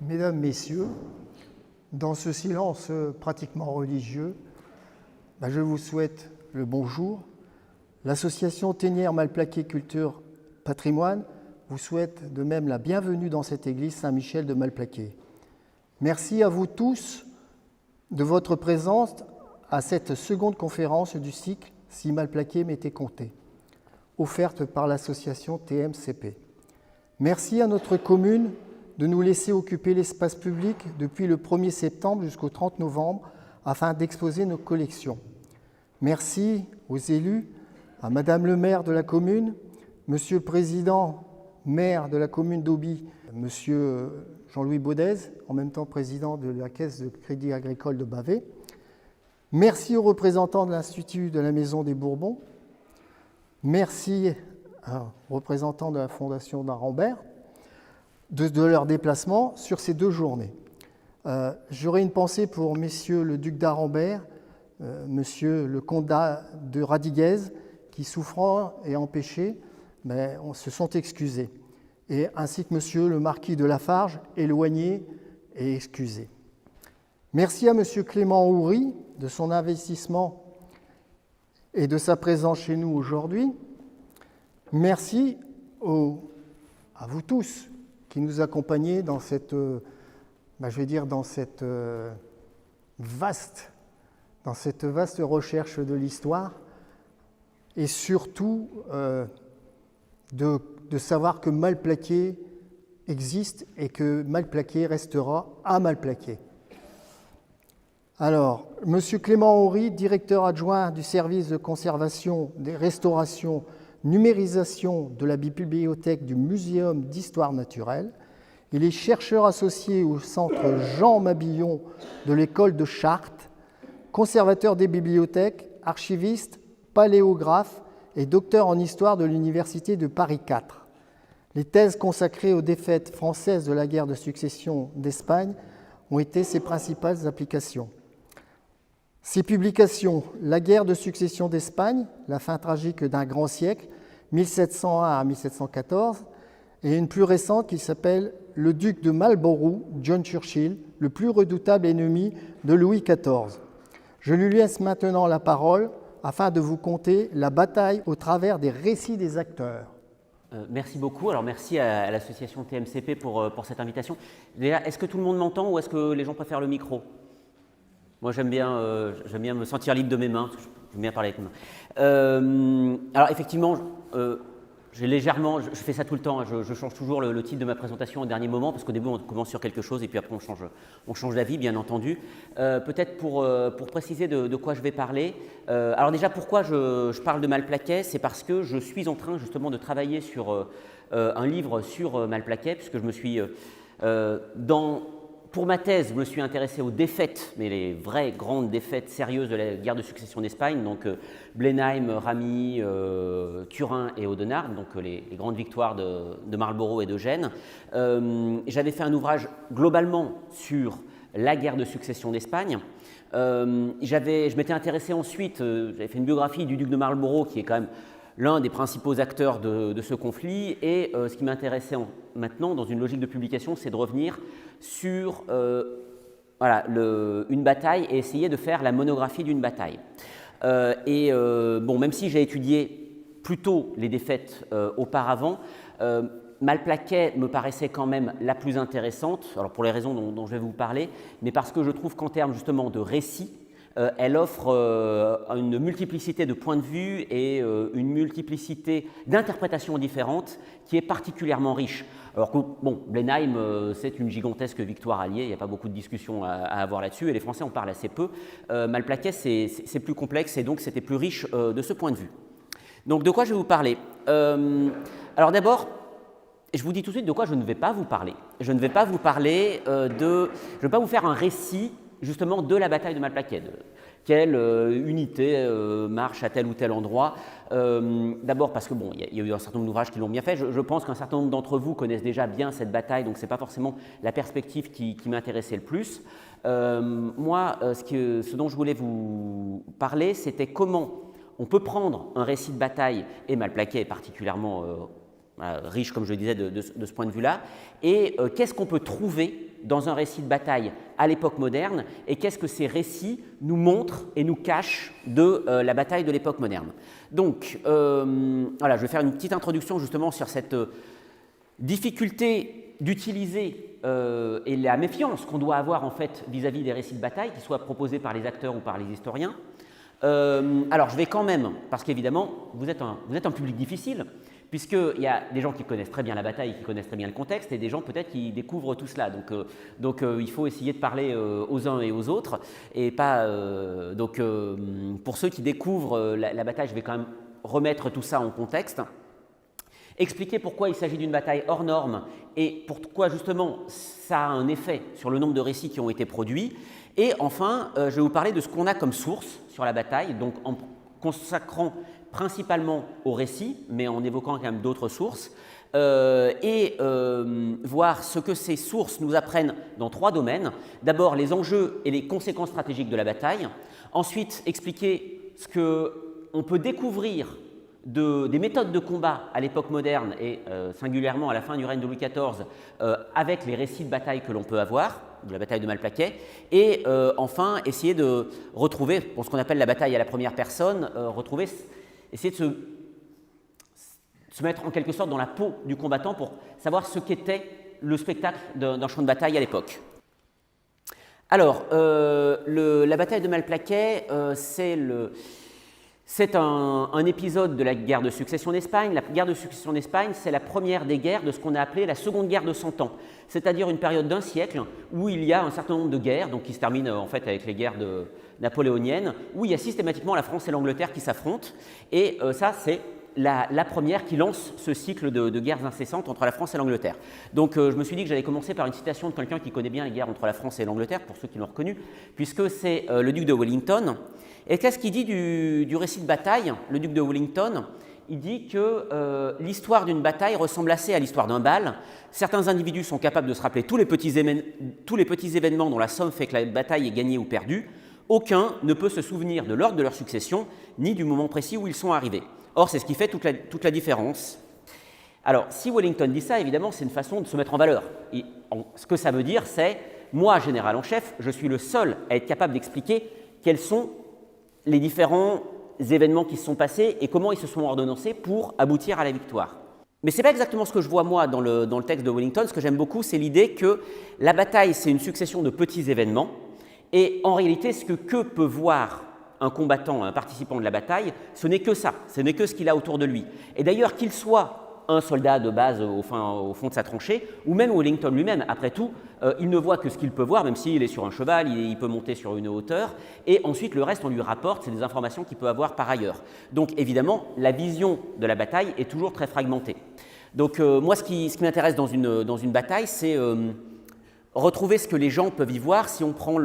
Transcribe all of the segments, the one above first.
Mesdames, Messieurs, dans ce silence pratiquement religieux, je vous souhaite le bonjour. L'association Thénières Malplaquet Culture Patrimoine vous souhaite de même la bienvenue dans cette église Saint-Michel de Malplaquet. Merci à vous tous de votre présence à cette seconde conférence du cycle « Si Malplaquet m'était compté », offerte par l'association TMCP. Merci à notre commune de nous laisser occuper l'espace public depuis le 1er septembre jusqu'au 30 novembre afin d'exposer nos collections. Merci aux élus, à Madame le maire de la commune, Monsieur le président maire de la commune d'Auby, Monsieur Jean-Louis Baudez, en même temps président de la Caisse de Crédit Agricole de Bavay. Merci aux représentants de l'Institut de la Maison des Bourbons. Merci aux représentants de la Fondation d'Arambert de leur déplacement sur ces 2 journées. J'aurais une pensée pour messieurs le duc d'Arambert, monsieur le comte de Radiguez, qui, souffrant et empêchés, se sont excusés, et ainsi que monsieur le marquis de Lafarge, éloigné et excusé. Merci à monsieur Clément Houry de son investissement et de sa présence chez nous aujourd'hui. Merci à vous tous qui nous accompagnez dans cette, vaste recherche de l'histoire, et surtout de savoir que Malplaquet existe et que Malplaquet restera à Malplaquet. Alors, monsieur Clément Houry, directeur adjoint du service de conservation, des restaurations, numérisation de la bibliothèque du Muséum d'histoire naturelle. Il est chercheur associé au centre Jean Mabillon de l'école de Chartres, conservateur des bibliothèques, archiviste, paléographe et docteur en histoire de l'université de Paris IV. Les thèses consacrées aux défaites françaises de la guerre de succession d'Espagne ont été ses principales applications. Ses publications, La guerre de succession d'Espagne, la fin tragique d'un grand siècle, 1701 à 1714, et une plus récente qui s'appelle Le duc de Marlborough, John Churchill, le plus redoutable ennemi de Louis XIV. Je lui laisse maintenant la parole afin de vous conter la bataille au travers des récits des acteurs. Merci beaucoup. Alors merci à l'association TMCP pour cette invitation. Déjà, est-ce que tout le monde m'entend ou est-ce que les gens préfèrent le micro ? Moi, j'aime bien me sentir libre de mes mains, parce que j'aime bien parler avec mes mains. Alors, effectivement, je fais ça tout le temps, je change toujours le titre de ma présentation au dernier moment, parce qu'au début, on commence sur quelque chose et puis après, on change d'avis, bien entendu. Peut-être pour préciser de quoi je vais parler. Alors déjà, pourquoi je parle de Malplaquet ? C'est parce que je suis en train, justement, de travailler sur un livre sur Malplaquet, puisque je me suis Pour ma thèse, je me suis intéressé aux défaites, mais les vraies grandes défaites sérieuses de la guerre de succession d'Espagne, donc Blenheim, Ramillies, Turin et Audenarde, donc les grandes victoires de Marlborough et d'Eugène. J'avais fait un ouvrage globalement sur la guerre de succession d'Espagne. Je m'étais intéressé ensuite, j'avais fait une biographie du duc de Marlborough, qui est quand même l'un des principaux acteurs de ce conflit, et ce qui m'intéressait maintenant, dans une logique de publication, c'est de revenir sur une bataille et essayer de faire la monographie d'une bataille. Même si j'ai étudié plutôt les défaites auparavant, Malplaquet me paraissait quand même la plus intéressante, alors pour les raisons dont je vais vous parler, mais parce que je trouve qu'en termes justement de récit, elle offre une multiplicité de points de vue et une multiplicité d'interprétations différentes qui est particulièrement riche. Alors que, Blenheim, c'est une gigantesque victoire alliée, il n'y a pas beaucoup de discussions à avoir là-dessus, et les Français en parlent assez peu. Malplaquet, c'est plus complexe, et donc c'était plus riche de ce point de vue. Donc, de quoi je vais vous parler ? Alors d'abord, je vous dis tout de suite de quoi je ne vais pas vous parler. Je ne vais pas vous parler je ne vais pas vous faire un récit justement de la bataille de Malplaquet, de quelle unité marche à tel ou tel endroit. D'abord parce que il y a eu un certain nombre d'ouvrages qui l'ont bien fait. Je pense qu'un certain nombre d'entre vous connaissent déjà bien cette bataille, donc ce n'est pas forcément la perspective qui m'intéressait le plus. Moi, ce dont je voulais vous parler, c'était comment on peut prendre un récit de bataille, et Malplaquet est particulièrement riche, comme je le disais, de ce point de vue-là. Et qu'est-ce qu'on peut trouver dans un récit de bataille à l'époque moderne et qu'est-ce que ces récits nous montrent et nous cachent de la bataille de l'époque moderne. Donc, voilà, je vais faire une petite introduction justement sur cette difficulté d'utiliser et la méfiance qu'on doit avoir en fait vis-à-vis des récits de bataille, qu'ils soient proposés par les acteurs ou par les historiens. Alors, je vais quand même, parce qu'évidemment, vous êtes un public difficile, puisqu'il y a des gens qui connaissent très bien la bataille, qui connaissent très bien le contexte, et des gens peut-être qui découvrent tout cela. Donc il faut essayer de parler aux uns et aux autres, et pas… pour ceux qui découvrent la bataille, je vais quand même remettre tout ça en contexte, expliquer pourquoi il s'agit d'une bataille hors norme, et pourquoi justement ça a un effet sur le nombre de récits qui ont été produits, et enfin, je vais vous parler de ce qu'on a comme source sur la bataille, donc en consacrant principalement au récit, mais en évoquant quand même d'autres sources, et voir ce que ces sources nous apprennent dans 3 domaines. D'abord, les enjeux et les conséquences stratégiques de la bataille. Ensuite, expliquer ce qu'on peut découvrir des méthodes de combat à l'époque moderne et singulièrement à la fin du règne de Louis XIV avec les récits de bataille que l'on peut avoir, de la bataille de Malplaquet, et enfin essayer de retrouver, pour ce qu'on appelle la bataille à la première personne, essayer de se mettre en quelque sorte dans la peau du combattant pour savoir ce qu'était le spectacle d'un champ de bataille à l'époque. Alors, la bataille de Malplaquet, c'est un épisode de la guerre de succession d'Espagne. La guerre de succession d'Espagne, c'est la première des guerres de ce qu'on a appelé la seconde guerre de 100 ans, c'est-à-dire une période d'1 siècle où il y a un certain nombre de guerres, donc qui se terminent en fait avec les guerres napoléoniennes, où il y a systématiquement la France et l'Angleterre qui s'affrontent. Et ça, c'est la première qui lance ce cycle de guerres incessantes entre la France et l'Angleterre. Donc je me suis dit que j'allais commencer par une citation de quelqu'un qui connaît bien les guerres entre la France et l'Angleterre, pour ceux qui l'ont reconnu, puisque c'est le duc de Wellington. Et qu'est-ce qu'il dit du récit de bataille, le duc de Wellington? Il dit que l'histoire d'une bataille ressemble assez à l'histoire d'un bal. Certains individus sont capables de se rappeler tous les petits événements dont la somme fait que la bataille est gagnée ou perdue. Aucun ne peut se souvenir de l'ordre de leur succession, ni du moment précis où ils sont arrivés. Or, c'est ce qui fait toute la différence. Alors, si Wellington dit ça, évidemment, c'est une façon de se mettre en valeur. Ce que ça veut dire, c'est « moi, général en chef, je suis le seul à être capable d'expliquer quels sont les différents événements qui se sont passés et comment ils se sont ordonnancés pour aboutir à la victoire. » Mais ce n'est pas exactement ce que je vois moi dans le texte de Wellington. Ce que j'aime beaucoup, c'est l'idée que la bataille, c'est une succession de petits événements. Et en réalité, ce que peut voir un combattant, un participant de la bataille, ce n'est que ça, ce n'est que ce qu'il a autour de lui. Et d'ailleurs, qu'il soit un soldat de base au fond de sa tranchée, ou même Wellington lui-même, après tout, il ne voit que ce qu'il peut voir, même s'il est sur un cheval, il peut monter sur une hauteur, et ensuite le reste, on lui rapporte, c'est des informations qu'il peut avoir par ailleurs. Donc évidemment, la vision de la bataille est toujours très fragmentée. Donc moi, ce qui m'intéresse dans une bataille, c'est retrouver ce que les gens peuvent y voir. Si on prend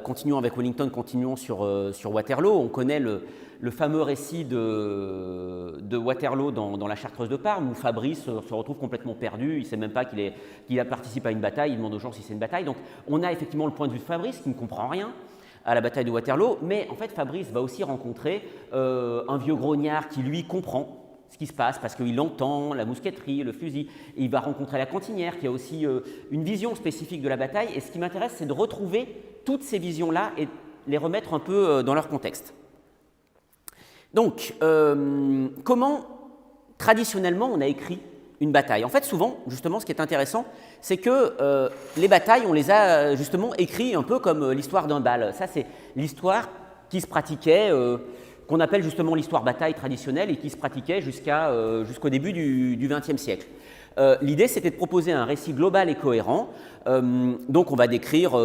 continuons avec Wellington, continuons sur Waterloo. On connaît le fameux récit de Waterloo dans la Chartreuse de Parme, où Fabrice se retrouve complètement perdu, il ne sait même pas qu'il a participé à une bataille, il demande aux gens si c'est une bataille. Donc on a effectivement le point de vue de Fabrice qui ne comprend rien à la bataille de Waterloo, mais en fait Fabrice va aussi rencontrer un vieux grognard qui lui comprend ce qui se passe, parce qu'il entend la mousqueterie, le fusil. Et il va rencontrer la cantinière, qui a aussi une vision spécifique de la bataille. Et ce qui m'intéresse, c'est de retrouver toutes ces visions-là et les remettre un peu dans leur contexte. Donc, comment, traditionnellement, on a écrit une bataille? En fait, souvent, justement, ce qui est intéressant, c'est que les batailles, on les a justement écrites un peu comme l'histoire d'un bal. Ça, c'est l'histoire qui se pratiquait qu'on appelle justement l'histoire bataille traditionnelle et qui se pratiquait jusqu'au début du XXe siècle. L'idée, c'était de proposer un récit global et cohérent. Donc, on va décrire,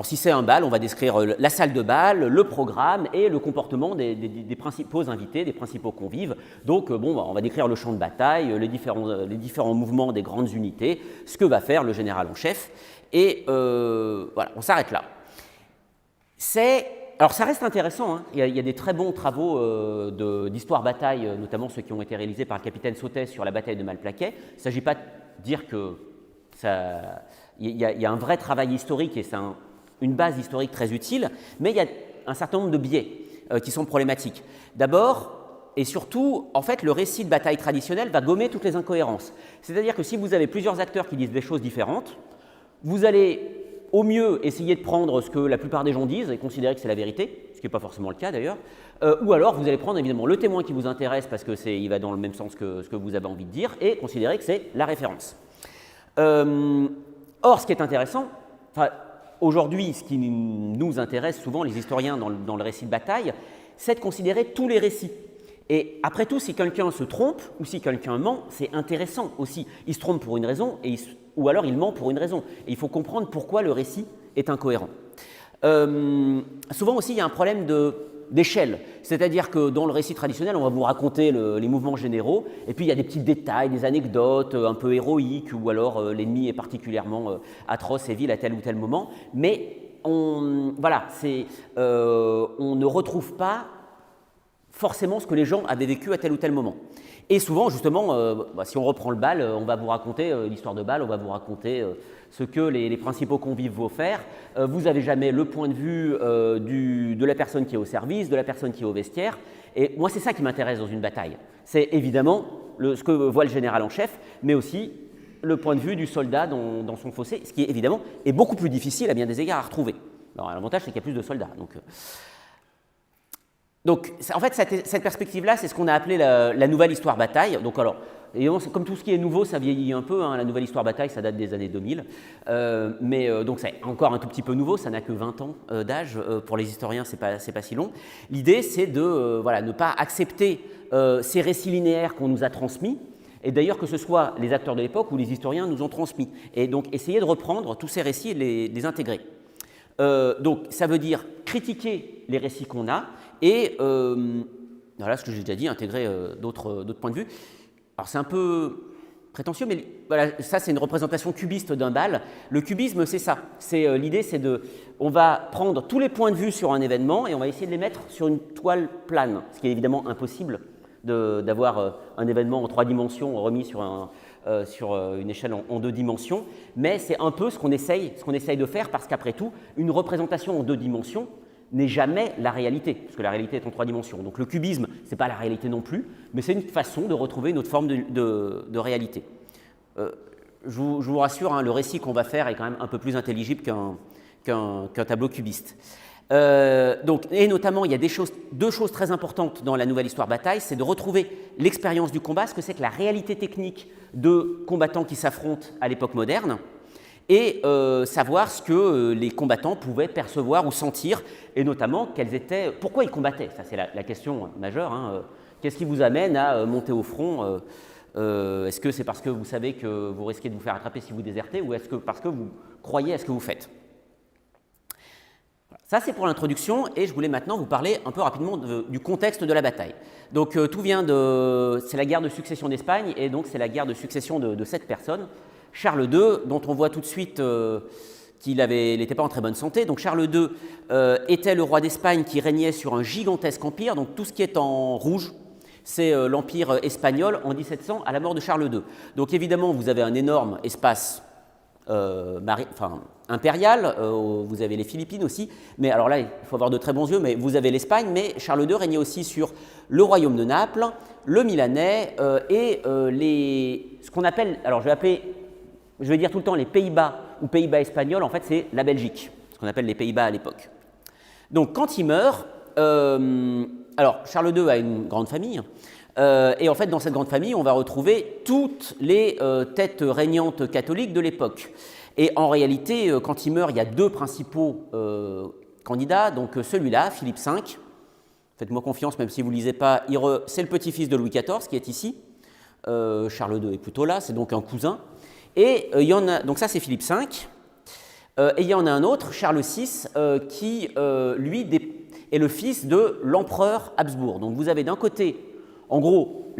si c'est un bal, on va décrire la salle de bal, le programme et le comportement des principaux invités, des principaux convives. Donc, on va décrire le champ de bataille, les différents mouvements des grandes unités, ce que va faire le général en chef. Et on s'arrête là. Alors, ça reste intéressant, hein. Il y a des très bons travaux d'histoire-bataille, notamment ceux qui ont été réalisés par le capitaine Sautet sur la bataille de Malplaquet. Il ne s'agit pas de dire que il y a un vrai travail historique et c'est une base historique très utile, mais il y a un certain nombre de biais qui sont problématiques. D'abord, et surtout, en fait, le récit de bataille traditionnel va gommer toutes les incohérences. C'est-à-dire que si vous avez plusieurs acteurs qui disent des choses différentes, vous allez au mieux essayer de prendre ce que la plupart des gens disent et considérer que c'est la vérité, ce qui n'est pas forcément le cas d'ailleurs, ou alors vous allez prendre évidemment le témoin qui vous intéresse parce qu'il va dans le même sens que ce que vous avez envie de dire et considérer que c'est la référence. Or, ce qui est intéressant, aujourd'hui, ce qui nous intéresse souvent, les historiens dans le récit de bataille, c'est de considérer tous les récits. Et après tout, si quelqu'un se trompe ou si quelqu'un ment, c'est intéressant aussi. Il se trompe pour une raison ou alors il ment pour une raison. Et il faut comprendre pourquoi le récit est incohérent. Souvent aussi, il y a un problème d'échelle. C'est-à-dire que dans le récit traditionnel, on va vous raconter les mouvements généraux, et puis il y a des petits détails, des anecdotes un peu héroïques, ou alors l'ennemi est particulièrement atroce et vil à tel ou tel moment. Mais on ne retrouve pas forcément ce que les gens avaient vécu à tel ou tel moment. Et souvent, justement, si on reprend le bal, on va vous raconter l'histoire de Bâle, on va vous raconter ce que les principaux convives vont faire. Vous n'avez jamais le point de vue de la personne qui est au service, de la personne qui est au vestiaire. Et moi, c'est ça qui m'intéresse dans une bataille. C'est évidemment ce que voit le général en chef, mais aussi le point de vue du soldat dans son fossé, ce qui évidemment est beaucoup plus difficile à bien des égards à retrouver. Alors, l'avantage, c'est qu'il y a plus de soldats. Donc, en fait, cette perspective-là, c'est ce qu'on a appelé la nouvelle histoire bataille. Donc, alors, évidemment, comme tout ce qui est nouveau, ça vieillit un peu. Hein, la nouvelle histoire bataille, ça date des années 2000. Donc, c'est encore un tout petit peu nouveau. Ça n'a que 20 ans d'âge. Pour les historiens, c'est pas si long. L'idée, c'est de ne pas accepter ces récits linéaires qu'on nous a transmis. Et d'ailleurs, que ce soit les acteurs de l'époque ou les historiens nous ont transmis. Et donc, essayer de reprendre tous ces récits et de les intégrer. Donc, ça veut dire critiquer les récits qu'on a et, voilà ce que j'ai déjà dit, intégrer d'autres points de vue. Alors, c'est un peu prétentieux, mais voilà, ça, c'est une représentation cubiste d'un bal. Le cubisme, c'est ça. L'idée, c'est on va prendre tous les points de vue sur un événement et on va essayer de les mettre sur une toile plane, ce qui est évidemment impossible d'avoir un événement en 3 dimensions remis sur une échelle en 2 dimensions, mais c'est un peu ce qu'on essaye de faire, parce qu'après tout, une représentation en 2 dimensions n'est jamais la réalité, puisque la réalité est en 3 dimensions. Donc le cubisme, ce n'est pas la réalité non plus, mais c'est une façon de retrouver une autre forme de réalité. Je vous rassure, hein, le récit qu'on va faire est quand même un peu plus intelligible qu'un tableau cubiste. Et notamment, il y a 2 choses très importantes dans la nouvelle histoire bataille, c'est de retrouver l'expérience du combat, ce que c'est que la réalité technique de combattants qui s'affrontent à l'époque moderne, et savoir ce que les combattants pouvaient percevoir ou sentir, et notamment pourquoi ils combattaient. Ça, c'est la question majeure. Hein. Qu'est-ce qui vous amène à monter au front Est-ce que c'est parce que vous savez que vous risquez de vous faire attraper si vous désertez, ou est-ce que parce que vous croyez à ce que vous faites? Ça, c'est pour l'introduction, et je voulais maintenant vous parler un peu rapidement du contexte de la bataille. Donc, c'est la guerre de succession d'Espagne, et donc c'est la guerre de succession de 7 personnes. Charles II, dont on voit tout de suite qu'il n'était pas en très bonne santé. Donc, Charles II était le roi d'Espagne qui régnait sur un gigantesque empire. Donc, tout ce qui est en rouge, c'est l'empire espagnol en 1700 à la mort de Charles II. Donc, évidemment, vous avez un énorme espace impérial, vous avez les Philippines aussi, mais alors là, il faut avoir de très bons yeux, mais vous avez l'Espagne, mais Charles II régnait aussi sur le royaume de Naples, le Milanais et ce qu'on appelle, alors je vais dire tout le temps les Pays-Bas ou Pays-Bas espagnols, en fait c'est la Belgique, ce qu'on appelle les Pays-Bas à l'époque. Donc quand il meurt, alors Charles II a une grande famille, et en fait, dans cette grande famille, on va retrouver toutes les têtes régnantes catholiques de l'époque. Et en réalité, quand il meurt, il y a 2 principaux candidats. Donc celui-là, Philippe V, faites-moi confiance, même si vous ne lisez pas, c'est le petit-fils de Louis XIV qui est ici. Charles II est plutôt là, c'est donc un cousin. Et donc ça, c'est Philippe V. Et il y en a un autre, Charles VI, qui, lui, est le fils de l'empereur Habsbourg. Donc vous avez d'un côté, en gros,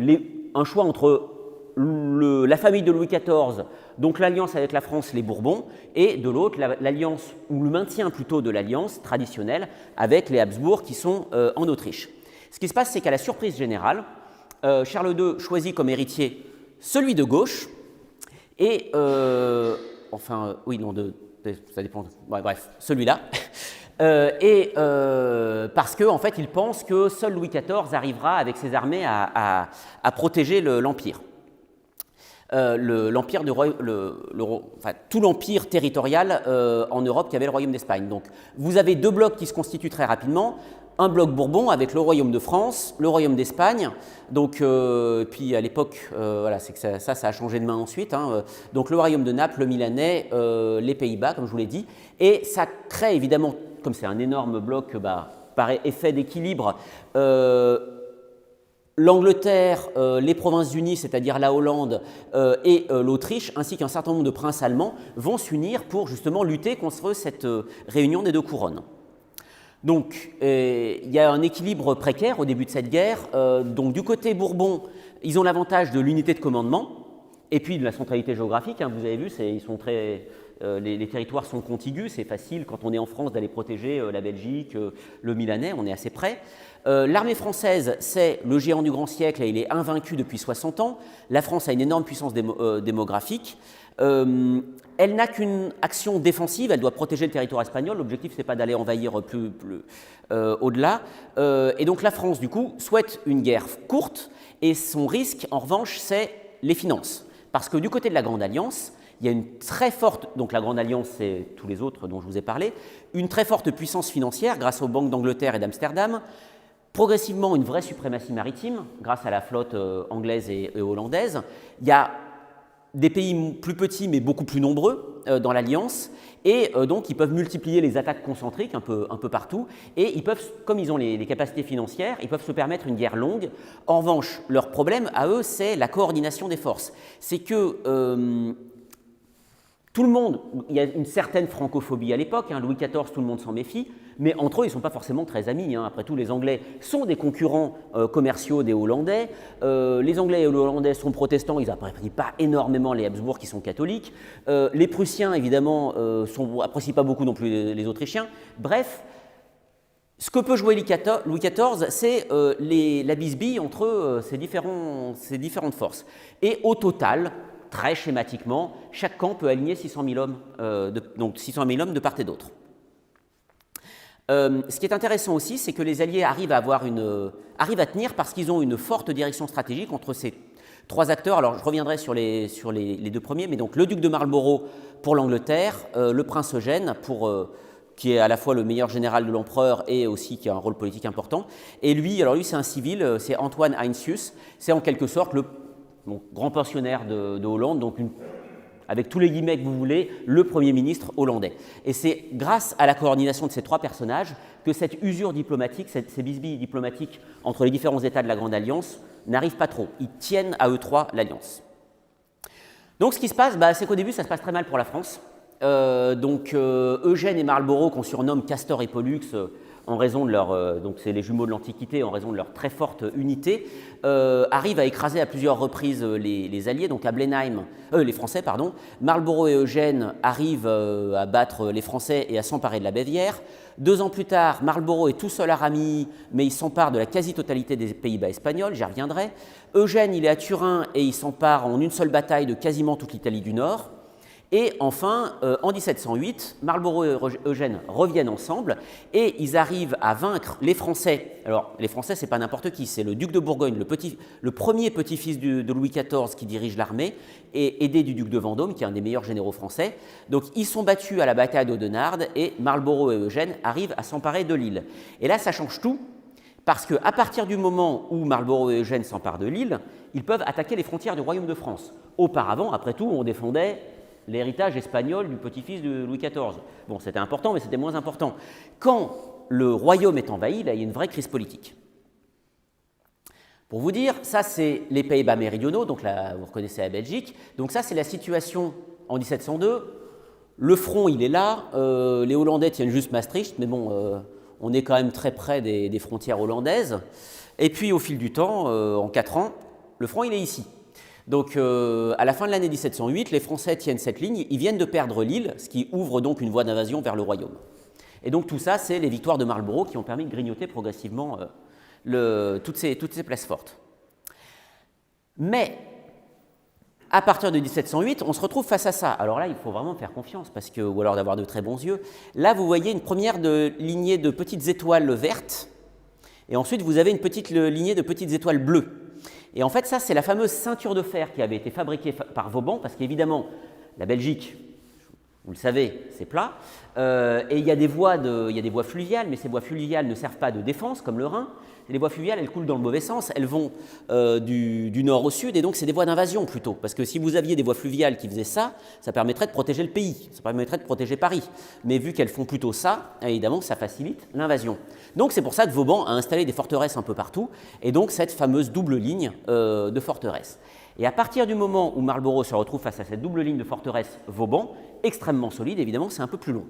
un choix entre la famille de Louis XIV, donc l'alliance avec la France, les Bourbons, et de l'autre, l'alliance, ou le maintien plutôt de l'alliance traditionnelle avec les Habsbourg qui sont en Autriche. Ce qui se passe, c'est qu'à la surprise générale, Charles II choisit comme héritier celui de gauche, et, ça dépend, bref, celui-là, Parce qu'en fait, il pense que seul Louis XIV arrivera avec ses armées à protéger l'Empire. Tout l'empire territorial en Europe qui avait le royaume d'Espagne. Donc, vous avez deux blocs qui se constituent très rapidement. Un bloc Bourbon avec le royaume de France, le royaume d'Espagne. Donc, puis à l'époque, voilà, c'est que ça a changé de main ensuite. Hein, donc, le royaume de Naples, le Milanais, les Pays-Bas, comme je vous l'ai dit. Et ça crée évidemment, comme c'est un énorme bloc, par effet d'équilibre, l'Angleterre, les Provinces-Unies, c'est-à-dire la Hollande et l'Autriche, ainsi qu'un certain nombre de princes allemands, vont s'unir pour justement lutter contre cette réunion des deux couronnes. Donc, il y a un équilibre précaire au début de cette guerre. Donc, du côté Bourbon, ils ont l'avantage de l'unité de commandement et puis de la centralité géographique. Hein, vous avez vu, ils sont très... les territoires sont contigus, c'est facile quand on est en France d'aller protéger la Belgique, le Milanais, on est assez près. L'armée française, c'est le géant du grand siècle et il est invaincu depuis 60 ans. La France a une énorme puissance démographique. Elle n'a qu'une action défensive, elle doit protéger le territoire espagnol. L'objectif, ce n'est pas d'aller envahir plus au-delà. Et donc la France, du coup, souhaite une guerre courte et son risque, en revanche, c'est les finances. Parce que du côté de la Grande Alliance, il y a une très forte, donc la Grande Alliance, c'est tous les autres dont je vous ai parlé, une très forte puissance financière grâce aux banques d'Angleterre et d'Amsterdam, progressivement une vraie suprématie maritime grâce à la flotte anglaise et hollandaise. Il y a des pays plus petits mais beaucoup plus nombreux dans l'Alliance et donc ils peuvent multiplier les attaques concentriques un peu partout et ils peuvent, comme ils ont les capacités financières, ils peuvent se permettre une guerre longue. En revanche, leur problème à eux, c'est la coordination des forces. C'est que tout le monde, il y a une certaine francophobie à l'époque, hein, Louis XIV, tout le monde s'en méfie, mais entre eux, ils ne sont pas forcément très amis. Hein. Après tout, les Anglais sont des concurrents commerciaux des Hollandais. Les Anglais et les Hollandais sont protestants, ils n'apprécient pas énormément les Habsbourg qui sont catholiques. Les Prussiens, évidemment, n'apprécient pas beaucoup non plus les Autrichiens. Bref, ce que peut jouer Louis XIV, c'est la bisbille entre ces différentes forces. Et au total, très schématiquement, chaque camp peut aligner 600 000 hommes, donc 600 000 hommes de part et d'autre. Ce qui est intéressant aussi, c'est que les Alliés arrivent à tenir parce qu'ils ont une forte direction stratégique entre ces trois acteurs. Alors, je reviendrai sur les deux premiers, mais donc le duc de Marlborough pour l'Angleterre, le prince Eugène qui est à la fois le meilleur général de l'empereur et aussi qui a un rôle politique important. Et lui, c'est un civil, c'est Antoine Heinsius, c'est en quelque sorte le grand pensionnaire de Hollande, donc avec tous les guillemets que vous voulez, le Premier ministre hollandais. Et c'est grâce à la coordination de ces trois personnages que cette usure diplomatique, ces bisbilles diplomatiques entre les différents États de la Grande Alliance n'arrivent pas trop. Ils tiennent à eux trois l'alliance. Donc ce qui se passe, c'est qu'au début, ça se passe très mal pour la France. Eugène et Marlborough, qu'on surnomme Castor et Pollux, en raison de leur, donc c'est les jumeaux de l'Antiquité, en raison de leur très forte unité, arrivent à écraser à plusieurs reprises les Alliés, donc à Blenheim, les Français, pardon. Marlborough et Eugène arrivent à battre les Français et à s'emparer de la Bavière. 2 ans plus tard, Marlborough est tout seul à Ramillies, mais il s'empare de la quasi-totalité des Pays-Bas espagnols, j'y reviendrai. Eugène, il est à Turin et il s'empare en une seule bataille de quasiment toute l'Italie du Nord. Et enfin, en 1708, Marlborough et Eugène reviennent ensemble et ils arrivent à vaincre les Français. Alors, les Français, ce n'est pas n'importe qui, c'est le duc de Bourgogne, le premier petit-fils de Louis XIV qui dirige l'armée, et aidé du duc de Vendôme, qui est un des meilleurs généraux français. Donc, ils sont battus à la bataille d'Audenarde et Marlborough et Eugène arrivent à s'emparer de l'île. Et là, ça change tout, parce qu'à partir du moment où Marlborough et Eugène s'emparent de l'île, ils peuvent attaquer les frontières du royaume de France. Auparavant, après tout, on défendait l'héritage espagnol du petit-fils de Louis XIV. Bon, c'était important, mais c'était moins important. Quand le royaume est envahi, là, il y a une vraie crise politique. Pour vous dire, ça, c'est les Pays-Bas méridionaux, donc là, vous reconnaissez la Belgique. Donc ça, c'est la situation en 1702. Le front, il est là. Les Hollandais tiennent juste Maastricht, mais bon, on est quand même très près des frontières hollandaises. Et puis, au fil du temps, en 4 ans, le front, il est ici. Donc, à la fin de l'année 1708, les Français tiennent cette ligne, ils viennent de perdre l'île, ce qui ouvre donc une voie d'invasion vers le royaume. Et donc, tout ça, c'est les victoires de Marlborough qui ont permis de grignoter progressivement toutes ces places fortes. Mais, à partir de 1708, on se retrouve face à ça. Alors là, il faut vraiment faire confiance, ou alors d'avoir de très bons yeux. Là, vous voyez une première lignée de petites étoiles vertes, et ensuite vous avez une petite lignée de petites étoiles bleues. Et en fait, ça, c'est la fameuse ceinture de fer qui avait été fabriquée par Vauban, parce qu'évidemment, la Belgique, vous le savez, c'est plat, et il y a des voies fluviales, mais ces voies fluviales ne servent pas de défense, comme le Rhin. Les voies fluviales, elles coulent dans le mauvais sens, elles vont du nord au sud, et donc c'est des voies d'invasion plutôt. Parce que si vous aviez des voies fluviales qui faisaient ça permettrait de protéger le pays, ça permettrait de protéger Paris. Mais vu qu'elles font plutôt ça, évidemment, ça facilite l'invasion. Donc c'est pour ça que Vauban a installé des forteresses un peu partout, et donc cette fameuse double ligne de forteresses. Et à partir du moment où Marlborough se retrouve face à cette double ligne de forteresses Vauban, extrêmement solide, évidemment, c'est un peu plus long.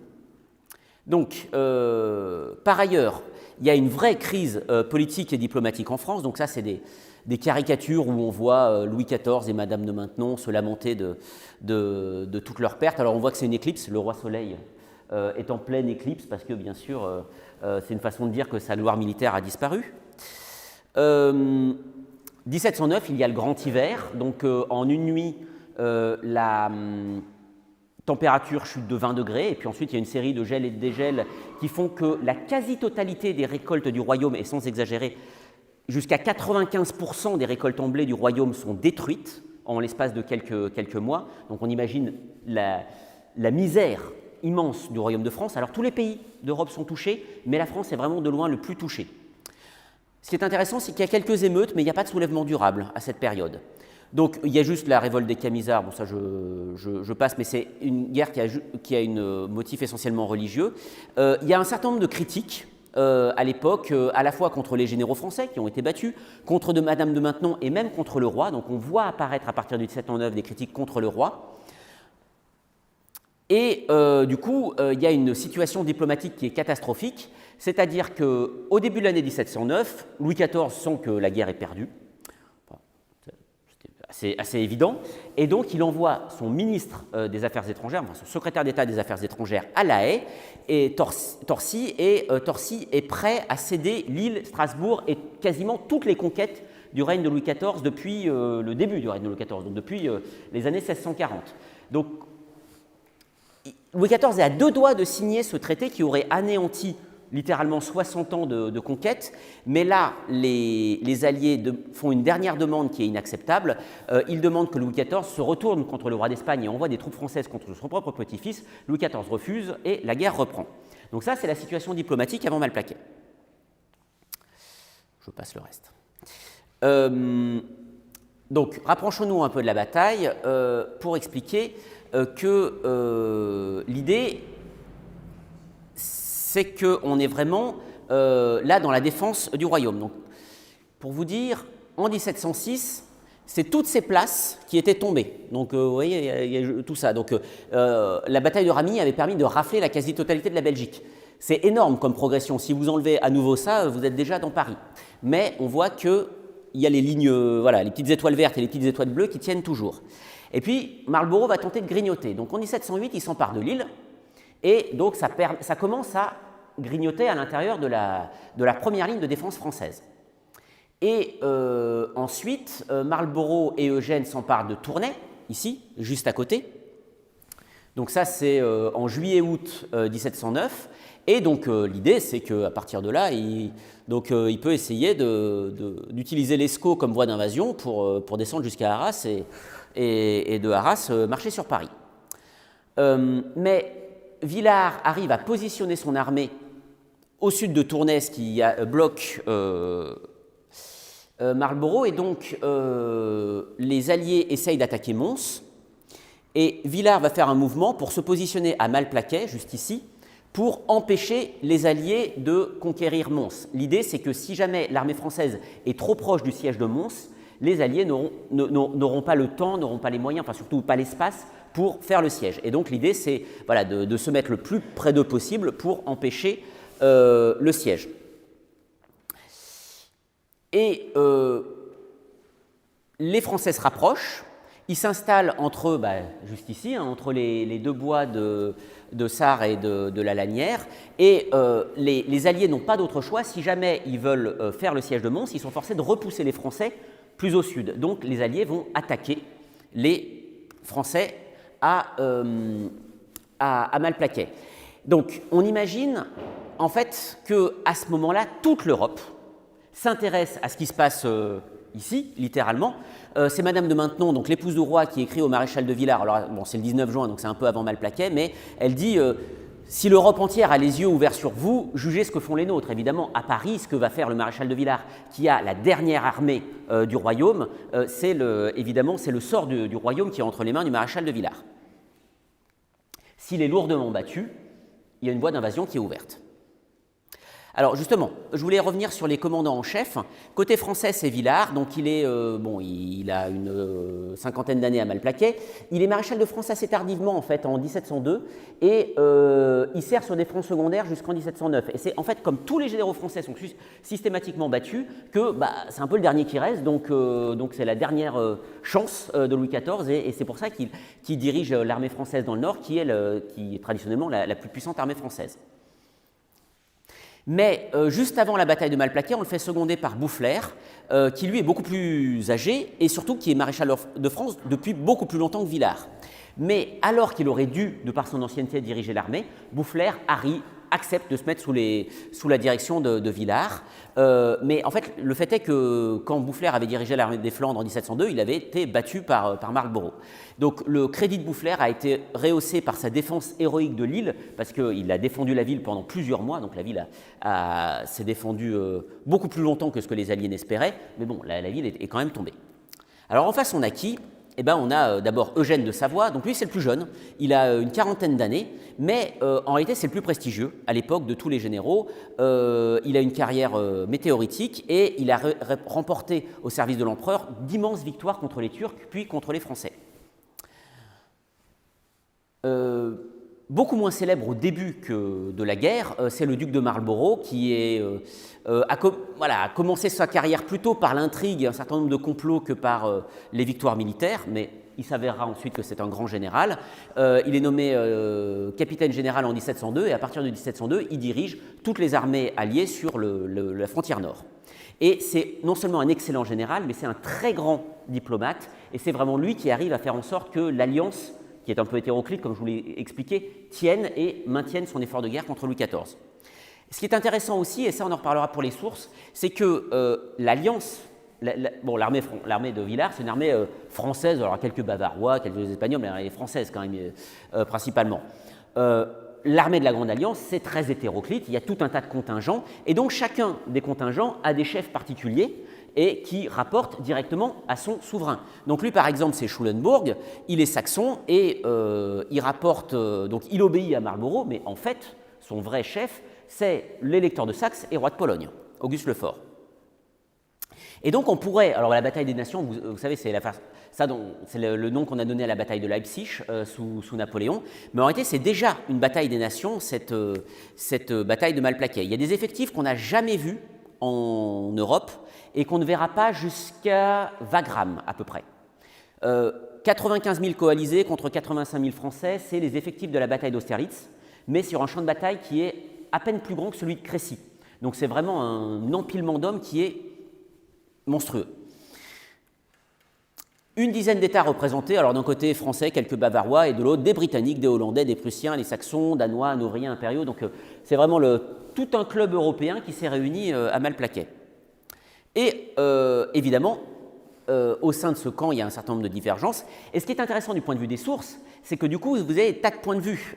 Donc, par ailleurs, il y a une vraie crise politique et diplomatique en France. Donc ça, c'est des caricatures où on voit Louis XIV et Madame de Maintenon se lamenter de toutes leurs pertes. Alors on voit que c'est une éclipse, le roi Soleil est en pleine éclipse parce que, bien sûr, c'est une façon de dire que sa gloire militaire a disparu. 1709, il y a le grand hiver. Donc en une nuit, la température chute de 20 degrés, et puis ensuite il y a une série de gels et de dégels qui font que la quasi-totalité des récoltes du royaume, et sans exagérer, jusqu'à 95% des récoltes en blé du royaume sont détruites en l'espace de quelques mois. Donc on imagine la misère immense du royaume de France. Alors tous les pays d'Europe sont touchés, mais la France est vraiment de loin le plus touché. Ce qui est intéressant, c'est qu'il y a quelques émeutes, mais il n'y a pas de soulèvement durable à cette période. Donc il y a juste la révolte des Camisards, bon ça je passe, mais c'est une guerre qui a un motif essentiellement religieux. Il y a un certain nombre de critiques à l'époque, à la fois contre les généraux français qui ont été battus, contre Madame de Maintenon et même contre le roi. Donc on voit apparaître à partir du 1709 des critiques contre le roi. Et du coup, il y a une situation diplomatique qui est catastrophique, c'est-à-dire qu'au début de l'année 1709, Louis XIV sent que la guerre est perdue. C'est assez évident, et donc il envoie son ministre des Affaires étrangères, enfin son secrétaire d'État des Affaires étrangères à La Haye, et Torcy est prêt à céder Lille, Strasbourg et quasiment toutes les conquêtes du règne de Louis XIV depuis le début du règne de Louis XIV, donc depuis les années 1640. Donc Louis XIV est à deux doigts de signer ce traité qui aurait anéanti littéralement 60 ans de conquête, mais là, les Alliés font une dernière demande qui est inacceptable. Ils demandent que Louis XIV se retourne contre le roi d'Espagne et envoie des troupes françaises contre son propre petit-fils. Louis XIV refuse et la guerre reprend. Donc ça, c'est la situation diplomatique avant Malplaquet. Je passe le reste. Donc, rapprochons-nous un peu de la bataille pour expliquer que l'idée, c'est qu'on est vraiment là dans la défense du royaume. Donc, pour vous dire, en 1706, c'est toutes ces places qui étaient tombées. Donc, vous voyez, il y a tout ça. Donc, la bataille de Ramillies avait permis de rafler la quasi-totalité de la Belgique. C'est énorme comme progression. Si vous enlevez à nouveau ça, vous êtes déjà dans Paris. Mais on voit qu'il y a les lignes, voilà, les petites étoiles vertes et les petites étoiles bleues qui tiennent toujours. Et puis, Marlborough va tenter de grignoter. Donc, en 1708, il s'empare de Lille. Et donc, ça commence à grignoter à l'intérieur de la première ligne de défense française. Et ensuite, Marlborough et Eugène s'emparent de Tournai, ici, juste à côté. Donc ça, c'est en juillet-août 1709. Et donc, l'idée, c'est qu'à partir de là, il peut essayer d'utiliser l'Escaut comme voie d'invasion pour descendre jusqu'à Arras et de Arras marcher sur Paris. Mais Villars arrive à positionner son armée au sud de Tournai, ce qui bloque Marlborough, et donc les Alliés essayent d'attaquer Mons, et Villars va faire un mouvement pour se positionner à Malplaquet, juste ici, pour empêcher les Alliés de conquérir Mons. L'idée, c'est que si jamais l'armée française est trop proche du siège de Mons, les Alliés n'auront pas le temps, n'auront pas les moyens, enfin surtout pas l'espace pour faire le siège. Et donc l'idée, c'est voilà, de se mettre le plus près d'eux possible pour empêcher le siège. Et les Français se rapprochent, ils s'installent entre, juste ici, entre les deux bois de Sarre et de la Lanière, et les Alliés n'ont pas d'autre choix. Si jamais ils veulent faire le siège de Mons, ils sont forcés de repousser les Français plus au sud. Donc les Alliés vont attaquer les français à Malplaquet. Donc on imagine en fait qu'à ce moment-là, toute l'Europe s'intéresse à ce qui se passe ici, littéralement. C'est Madame de Maintenon, donc l'épouse du roi, qui écrit au maréchal de Villars. Alors bon, c'est le 19 juin, donc c'est un peu avant Malplaquet, mais elle dit si l'Europe entière a les yeux ouverts sur vous, jugez ce que font les nôtres. Évidemment, à Paris, ce que va faire le maréchal de Villars, qui a la dernière armée du royaume, évidemment, c'est le sort du royaume qui est entre les mains du maréchal de Villars. S'il est lourdement battu, il y a une voie d'invasion qui est ouverte. Alors justement, je voulais revenir sur les commandants en chef. Côté français, c'est Villars, donc il a une cinquantaine d'années à Malplaquet. Il est maréchal de France assez tardivement, en fait, en 1702, et il sert sur des fronts secondaires jusqu'en 1709. Et c'est en fait, comme tous les généraux français sont systématiquement battus, que c'est un peu le dernier qui reste, donc c'est la dernière chance de Louis XIV, et c'est pour ça qu'il dirige l'armée française dans le Nord, qui est traditionnellement la plus puissante armée française. Mais juste avant la bataille de Malplaquet, on le fait seconder par Boufflers, qui lui est beaucoup plus âgé et surtout qui est maréchal de France depuis beaucoup plus longtemps que Villars. Mais alors qu'il aurait dû, de par son ancienneté, diriger l'armée, Boufflers accepte de se mettre sous la direction de Villars. Mais en fait, le fait est que quand Boufflers avait dirigé l'armée des Flandres en 1702, il avait été battu par Marlborough. Donc le crédit de Boufflers a été rehaussé par sa défense héroïque de Lille, parce qu'il a défendu la ville pendant plusieurs mois, donc la ville s'est défendue beaucoup plus longtemps que ce que les Alliés n'espéraient, mais bon, la ville est quand même tombée. Alors en face, on a qui ? Eh ben, on a d'abord Eugène de Savoie, donc lui c'est le plus jeune, il a une quarantaine d'années, mais en réalité c'est le plus prestigieux à l'époque de tous les généraux. Il a une carrière météoritique et il a remporté au service de l'empereur d'immenses victoires contre les Turcs puis contre les Français. Beaucoup moins célèbre au début que de la guerre, c'est le duc de Marlborough qui a commencé sa carrière plutôt par l'intrigue, un certain nombre de complots que par les victoires militaires, mais il s'avérera ensuite que c'est un grand général. Il est nommé capitaine général en 1702 et à partir de 1702, il dirige toutes les armées alliées sur la frontière nord. Et c'est non seulement un excellent général, mais c'est un très grand diplomate et c'est vraiment lui qui arrive à faire en sorte que l'alliance, qui est un peu hétéroclite, comme je vous l'ai expliqué, tienne et maintienne son effort de guerre contre Louis XIV. Ce qui est intéressant aussi, et ça on en reparlera pour les sources, c'est que l'alliance, l'armée de Villars, c'est une armée française, alors quelques Bavarois, quelques Espagnols, mais elle est française quand même, principalement. L'armée de la Grande Alliance, c'est très hétéroclite, il y a tout un tas de contingents, et donc chacun des contingents a des chefs particuliers, et qui rapporte directement à son souverain. Donc lui, par exemple, c'est Schulenburg, il est saxon et il rapporte, donc il obéit à Marlborough, mais en fait, son vrai chef, c'est l'électeur de Saxe et roi de Pologne, Auguste le Fort. Et donc on pourrait, alors la bataille des nations, vous savez, c'est le nom qu'on a donné à la bataille de Leipzig sous Napoléon, mais en réalité c'est déjà une bataille des nations, cette bataille de Malplaquet. Il y a des effectifs qu'on n'a jamais vus en Europe, et qu'on ne verra pas jusqu'à Wagram à peu près. 95 000 coalisés contre 85 000 Français, c'est les effectifs de la bataille d'Austerlitz, mais sur un champ de bataille qui est à peine plus grand que celui de Crécy. Donc c'est vraiment un empilement d'hommes qui est monstrueux. Une dizaine d'États représentés, alors d'un côté français, quelques Bavarois, et de l'autre des Britanniques, des Hollandais, des Prussiens, les Saxons, Danois, Hanovriens, impériaux. Donc c'est vraiment tout un club européen qui s'est réuni à Malplaquet. Et évidemment, au sein de ce camp, il y a un certain nombre de divergences. Et ce qui est intéressant du point de vue des sources, c'est que du coup, vous avez des tas de points de vue.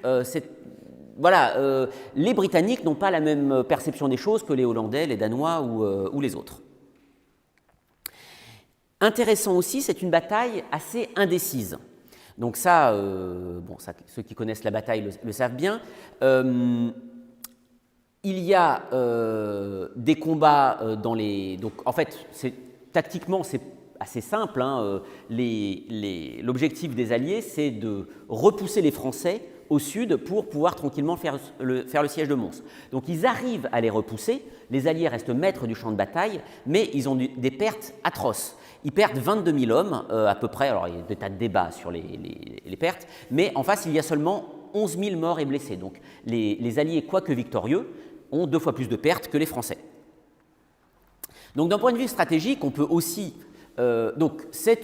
Les Britanniques n'ont pas la même perception des choses que les Hollandais, les Danois ou les autres. Intéressant aussi, c'est une bataille assez indécise. Donc ça, ceux qui connaissent la bataille le savent bien. Il y a des combats dans les... Donc, en fait, tactiquement, c'est assez simple. L'objectif des Alliés, c'est de repousser les Français au sud pour pouvoir tranquillement faire le siège de Mons. Donc, ils arrivent à les repousser. Les Alliés restent maîtres du champ de bataille, mais ils ont des pertes atroces. Ils perdent 22 000 hommes, à peu près. Alors, il y a des tas de débats sur les pertes, mais en face, il y a seulement 11 000 morts et blessés. Donc, les Alliés, quoique victorieux, ont 2 fois plus de pertes que les Français. Donc d'un point de vue stratégique, on peut aussi... donc c'est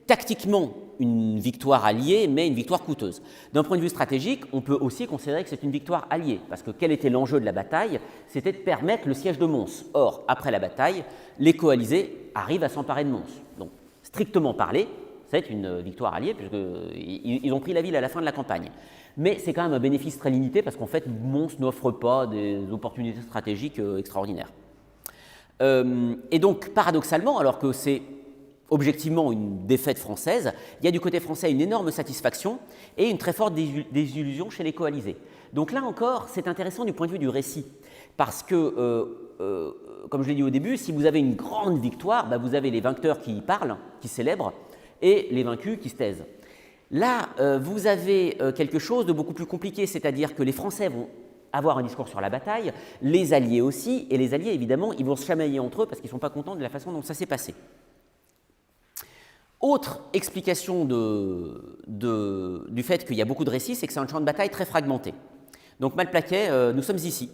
tactiquement une victoire alliée, mais une victoire coûteuse. D'un point de vue stratégique, on peut aussi considérer que c'est une victoire alliée, parce que quel était l'enjeu de la bataille? C'était de permettre le siège de Mons. Or, après la bataille, les coalisés arrivent à s'emparer de Mons. Donc, strictement parlé, c'est une victoire alliée, puisqu'ils ont pris la ville à la fin de la campagne. Mais c'est quand même un bénéfice très limité, parce qu'en fait, Mons n'offre pas des opportunités stratégiques extraordinaires. Et donc, paradoxalement, alors que c'est objectivement une défaite française, il y a du côté français une énorme satisfaction et une très forte désillusion chez les coalisés. Donc là encore, c'est intéressant du point de vue du récit, parce que, comme je l'ai dit au début, si vous avez une grande victoire, bah vous avez les vainqueurs qui parlent, qui célèbrent, et les vaincus qui se taisent. Là, vous avez quelque chose de beaucoup plus compliqué, c'est-à-dire que les Français vont avoir un discours sur la bataille, les Alliés aussi, et les Alliés, évidemment, ils vont se chamailler entre eux parce qu'ils ne sont pas contents de la façon dont ça s'est passé. Autre explication du fait qu'il y a beaucoup de récits, c'est que c'est un champ de bataille très fragmenté. Donc Malplaquet, nous sommes ici.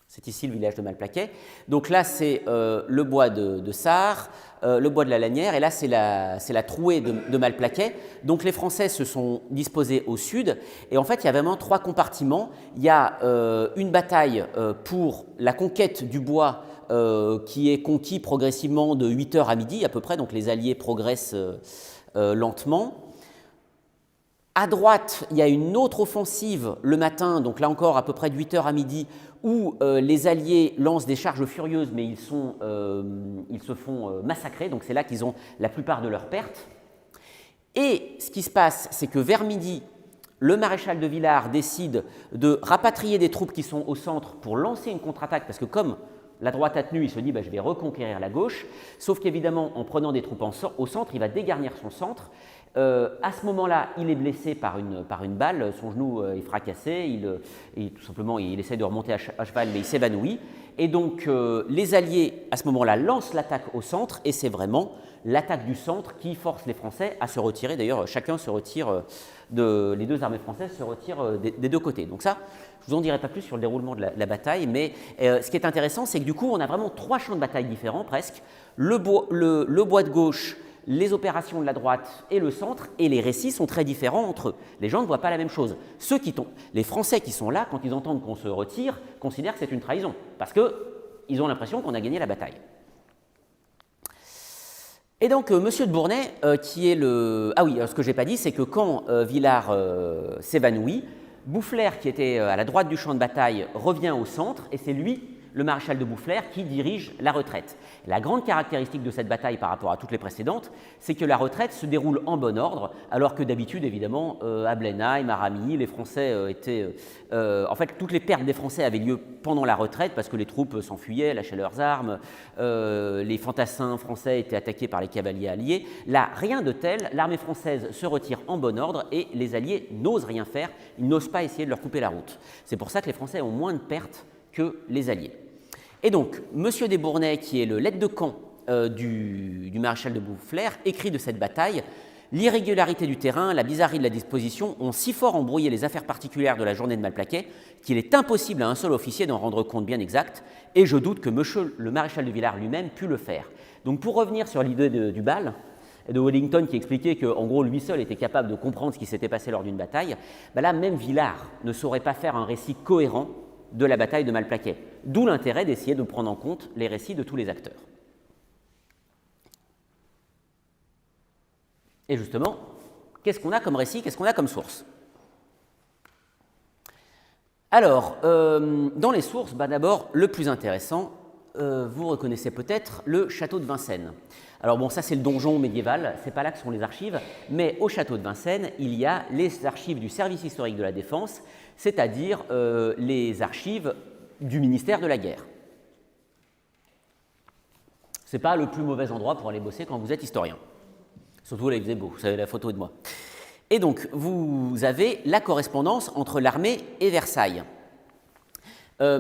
C'est ici le village de Malplaquet. Donc là, c'est le bois de Sarre, le bois de la Lanière, et là, c'est la trouée de Malplaquet. Donc les Français se sont disposés au sud, et en fait, il y a vraiment 3 compartiments. Il y a une bataille pour la conquête du bois qui est conquis progressivement de 8h à midi à peu près, donc les Alliés progressent lentement. À droite, il y a une autre offensive le matin, donc là encore à peu près de 8h à midi, où les Alliés lancent des charges furieuses, mais ils se font massacrer, donc c'est là qu'ils ont la plupart de leurs pertes. Et ce qui se passe, c'est que vers midi, le maréchal de Villars décide de rapatrier des troupes qui sont au centre pour lancer une contre-attaque, parce que comme la droite a tenu, il se dit je vais reconquérir la gauche, sauf qu'évidemment, en prenant des troupes au centre, il va dégarnir son centre. À ce moment-là, il est blessé par une balle, son genou est fracassé, tout simplement il essaie de remonter à cheval, mais il s'évanouit. Et donc les Alliés, à ce moment-là, lancent l'attaque au centre, et c'est vraiment l'attaque du centre qui force les Français à se retirer. D'ailleurs, chacun se retire, les 2 armées françaises se retirent des 2 côtés. Donc ça, je ne vous en dirai pas plus sur le déroulement de la bataille, mais ce qui est intéressant, c'est que du coup, on a vraiment 3 champs de bataille différents presque. Le bois de gauche, les opérations de la droite et le centre, et les récits sont très différents entre eux. Les gens ne voient pas la même chose. Les Français qui sont là, quand ils entendent qu'on se retire, considèrent que c'est une trahison, parce qu'ils ont l'impression qu'on a gagné la bataille. Et donc, Monsieur de Bournay, qui est le... Ah oui, ce que je n'ai pas dit, c'est que quand Villars s'évanouit, Boufflers, qui était à la droite du champ de bataille, revient au centre, et c'est lui, le maréchal de Boufflers, qui dirige la retraite. La grande caractéristique de cette bataille par rapport à toutes les précédentes, c'est que la retraite se déroule en bon ordre, alors que d'habitude, évidemment, à Blenheim, à Ramillies, les Français étaient... en fait, toutes les pertes des Français avaient lieu pendant la retraite, parce que les troupes s'enfuyaient, lâchaient leurs armes, les fantassins français étaient attaqués par les cavaliers alliés. Là, rien de tel, l'armée française se retire en bon ordre, et les Alliés n'osent rien faire, ils n'osent pas essayer de leur couper la route. C'est pour ça que les Français ont moins de pertes que les Alliés. Et donc, M. Desbournais, qui est le l'aide de camp du maréchal de Boufflers, écrit de cette bataille « L'irrégularité du terrain, la bizarrerie de la disposition ont si fort embrouillé les affaires particulières de la journée de Malplaquet qu'il est impossible à un seul officier d'en rendre compte bien exact, et je doute que monsieur le maréchal de Villars lui-même pût le faire. » Donc, pour revenir sur l'idée du bal, de Wellington qui expliquait qu'en gros, lui seul était capable de comprendre ce qui s'était passé lors d'une bataille, là, même Villars ne saurait pas faire un récit cohérent de la bataille de Malplaquet. D'où l'intérêt d'essayer de prendre en compte les récits de tous les acteurs. Et justement, qu'est-ce qu'on a comme récit, qu'est-ce qu'on a comme source? Alors, dans les sources, d'abord, le plus intéressant, vous reconnaissez peut-être le château de Vincennes. Alors bon, ça c'est le donjon médiéval, c'est pas là que sont les archives, mais au château de Vincennes, il y a les archives du service historique de la Défense, c'est-à-dire les archives du ministère de la Guerre. Ce n'est pas le plus mauvais endroit pour aller bosser quand vous êtes historien. Surtout là, il faisait beau, vous savez, la photo est de moi. Et donc, vous avez la correspondance entre l'armée et Versailles. Alors,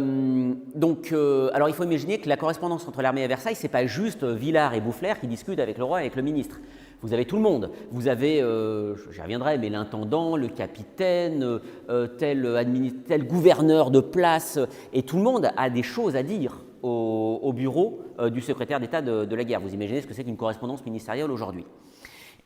il faut imaginer que la correspondance entre l'armée et Versailles, ce n'est pas juste Villars et Boufflers qui discutent avec le roi et avec le ministre. Vous avez tout le monde. Vous avez, j'y reviendrai, mais l'intendant, le capitaine, tel gouverneur de place, et tout le monde a des choses à dire au bureau du secrétaire d'État de la guerre. Vous imaginez ce que c'est qu'une correspondance ministérielle aujourd'hui.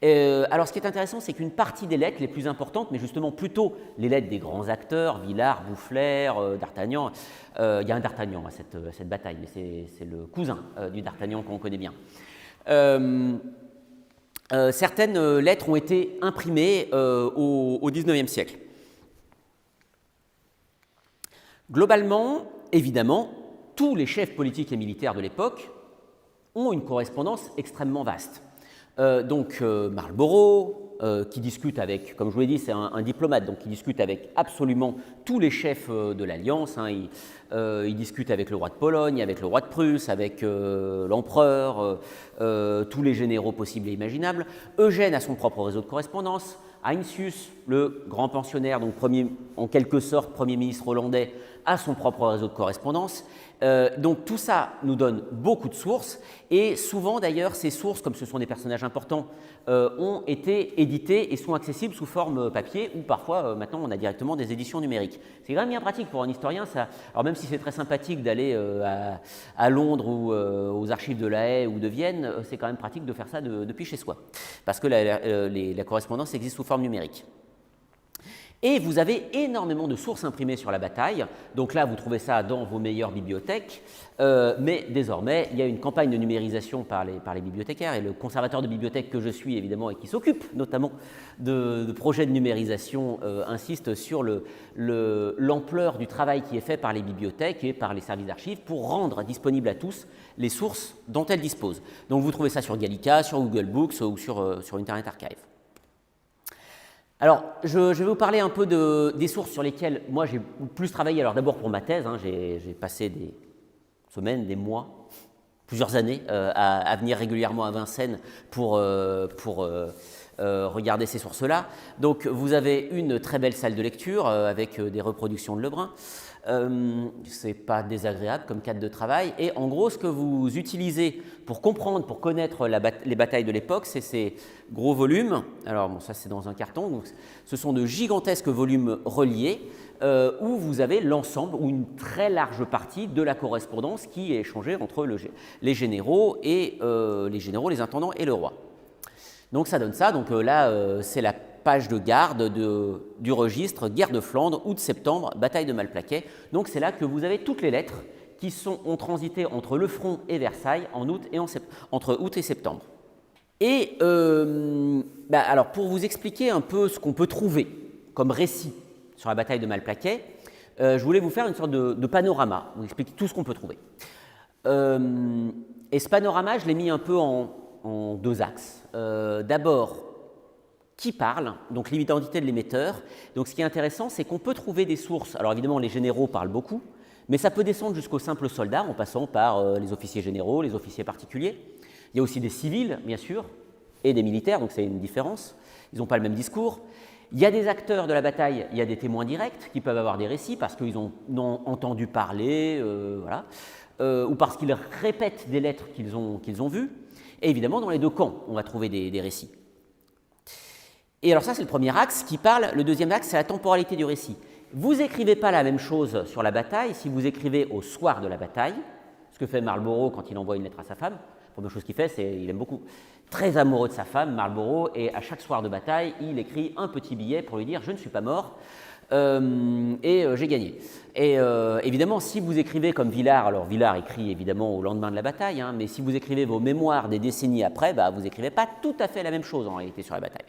Alors, ce qui est intéressant, c'est qu'une partie des lettres les plus importantes, mais justement plutôt les lettres des grands acteurs, Villars, Boufflers, D'Artagnan, il y a un D'Artagnan à cette bataille, mais c'est le cousin du D'Artagnan qu'on connaît bien. Certaines lettres ont été imprimées au XIXe siècle. Globalement, évidemment, tous les chefs politiques et militaires de l'époque ont une correspondance extrêmement vaste. Marlborough, qui discute avec, comme je vous l'ai dit, c'est un diplomate, donc qui discute avec absolument tous les chefs de l'Alliance. Il discute avec le roi de Pologne, avec le roi de Prusse, avec l'empereur, tous les généraux possibles et imaginables. Eugène a son propre réseau de correspondance. Heinsius, le grand pensionnaire, donc en quelque sorte Premier ministre hollandais, a son propre réseau de correspondance. Donc tout ça nous donne beaucoup de sources et souvent d'ailleurs ces sources, comme ce sont des personnages importants, ont été éditées et sont accessibles sous forme papier ou parfois maintenant on a directement des éditions numériques. C'est quand même bien pratique pour un historien ça. Alors même si c'est très sympathique d'aller à Londres ou aux archives de La Haye ou de Vienne, c'est quand même pratique de faire ça depuis chez soi parce que la correspondance existe sous forme numérique. Et vous avez énormément de sources imprimées sur la bataille. Donc là, vous trouvez ça dans vos meilleures bibliothèques. Mais désormais, il y a une campagne de numérisation par les bibliothécaires. Et le conservateur de bibliothèque que je suis, évidemment, et qui s'occupe notamment de projets de numérisation, insiste sur l'ampleur du travail qui est fait par les bibliothèques et par les services d'archives pour rendre disponibles à tous les sources dont elles disposent. Donc vous trouvez ça sur Gallica, sur Google Books ou sur Internet Archive. Alors, je vais vous parler un peu des sources sur lesquelles moi j'ai plus travaillé. Alors d'abord pour ma thèse, j'ai passé des semaines, des mois, plusieurs années à venir régulièrement à Vincennes pour regarder ces sources-là. Donc vous avez une très belle salle de lecture avec des reproductions de Lebrun. C'est pas désagréable comme cadre de travail. Et en gros, ce que vous utilisez pour comprendre, pour connaître les batailles de l'époque, c'est ces gros volumes. Alors, bon, ça c'est dans un carton. Donc, ce sont de gigantesques volumes reliés où vous avez l'ensemble ou une très large partie de la correspondance qui est échangée entre les généraux, les intendants et le roi. Donc, ça donne ça. Donc là, c'est la page de garde du registre, guerre de Flandre, août-septembre, bataille de Malplaquet. Donc c'est là que vous avez toutes les lettres qui ont transité entre le front et Versailles en août et entre août et septembre. Et alors pour vous expliquer un peu ce qu'on peut trouver comme récit sur la bataille de Malplaquet, je voulais vous faire une sorte de panorama, vous expliquer tout ce qu'on peut trouver. Et ce panorama, je l'ai mis un peu en deux axes. D'abord, qui parle, donc l'identité de l'émetteur. Donc ce qui est intéressant, c'est qu'on peut trouver des sources. Alors évidemment, les généraux parlent beaucoup, mais ça peut descendre jusqu'aux simples soldats en passant par les officiers généraux, les officiers particuliers. Il y a aussi des civils, bien sûr, et des militaires, donc c'est une différence. Ils n'ont pas le même discours. Il y a des acteurs de la bataille, il y a des témoins directs qui peuvent avoir des récits parce qu'ils ont entendu parler, ou parce qu'ils répètent des lettres qu'ils ont vues. Et évidemment, dans les deux camps, on va trouver des récits. Et alors ça, c'est le premier axe qui parle. Le deuxième axe, c'est la temporalité du récit. Vous n'écrivez pas la même chose sur la bataille si vous écrivez au soir de la bataille, ce que fait Marlborough quand il envoie une lettre à sa femme. La première chose qu'il fait, c'est qu'il aime beaucoup. Très amoureux de sa femme, Marlborough, et à chaque soir de bataille, il écrit un petit billet pour lui dire « je ne suis pas mort et j'ai gagné ». Et évidemment, si vous écrivez comme Villars, alors Villars écrit évidemment au lendemain de la bataille, mais si vous écrivez vos mémoires des décennies après, vous n'écrivez pas tout à fait la même chose en réalité sur la bataille.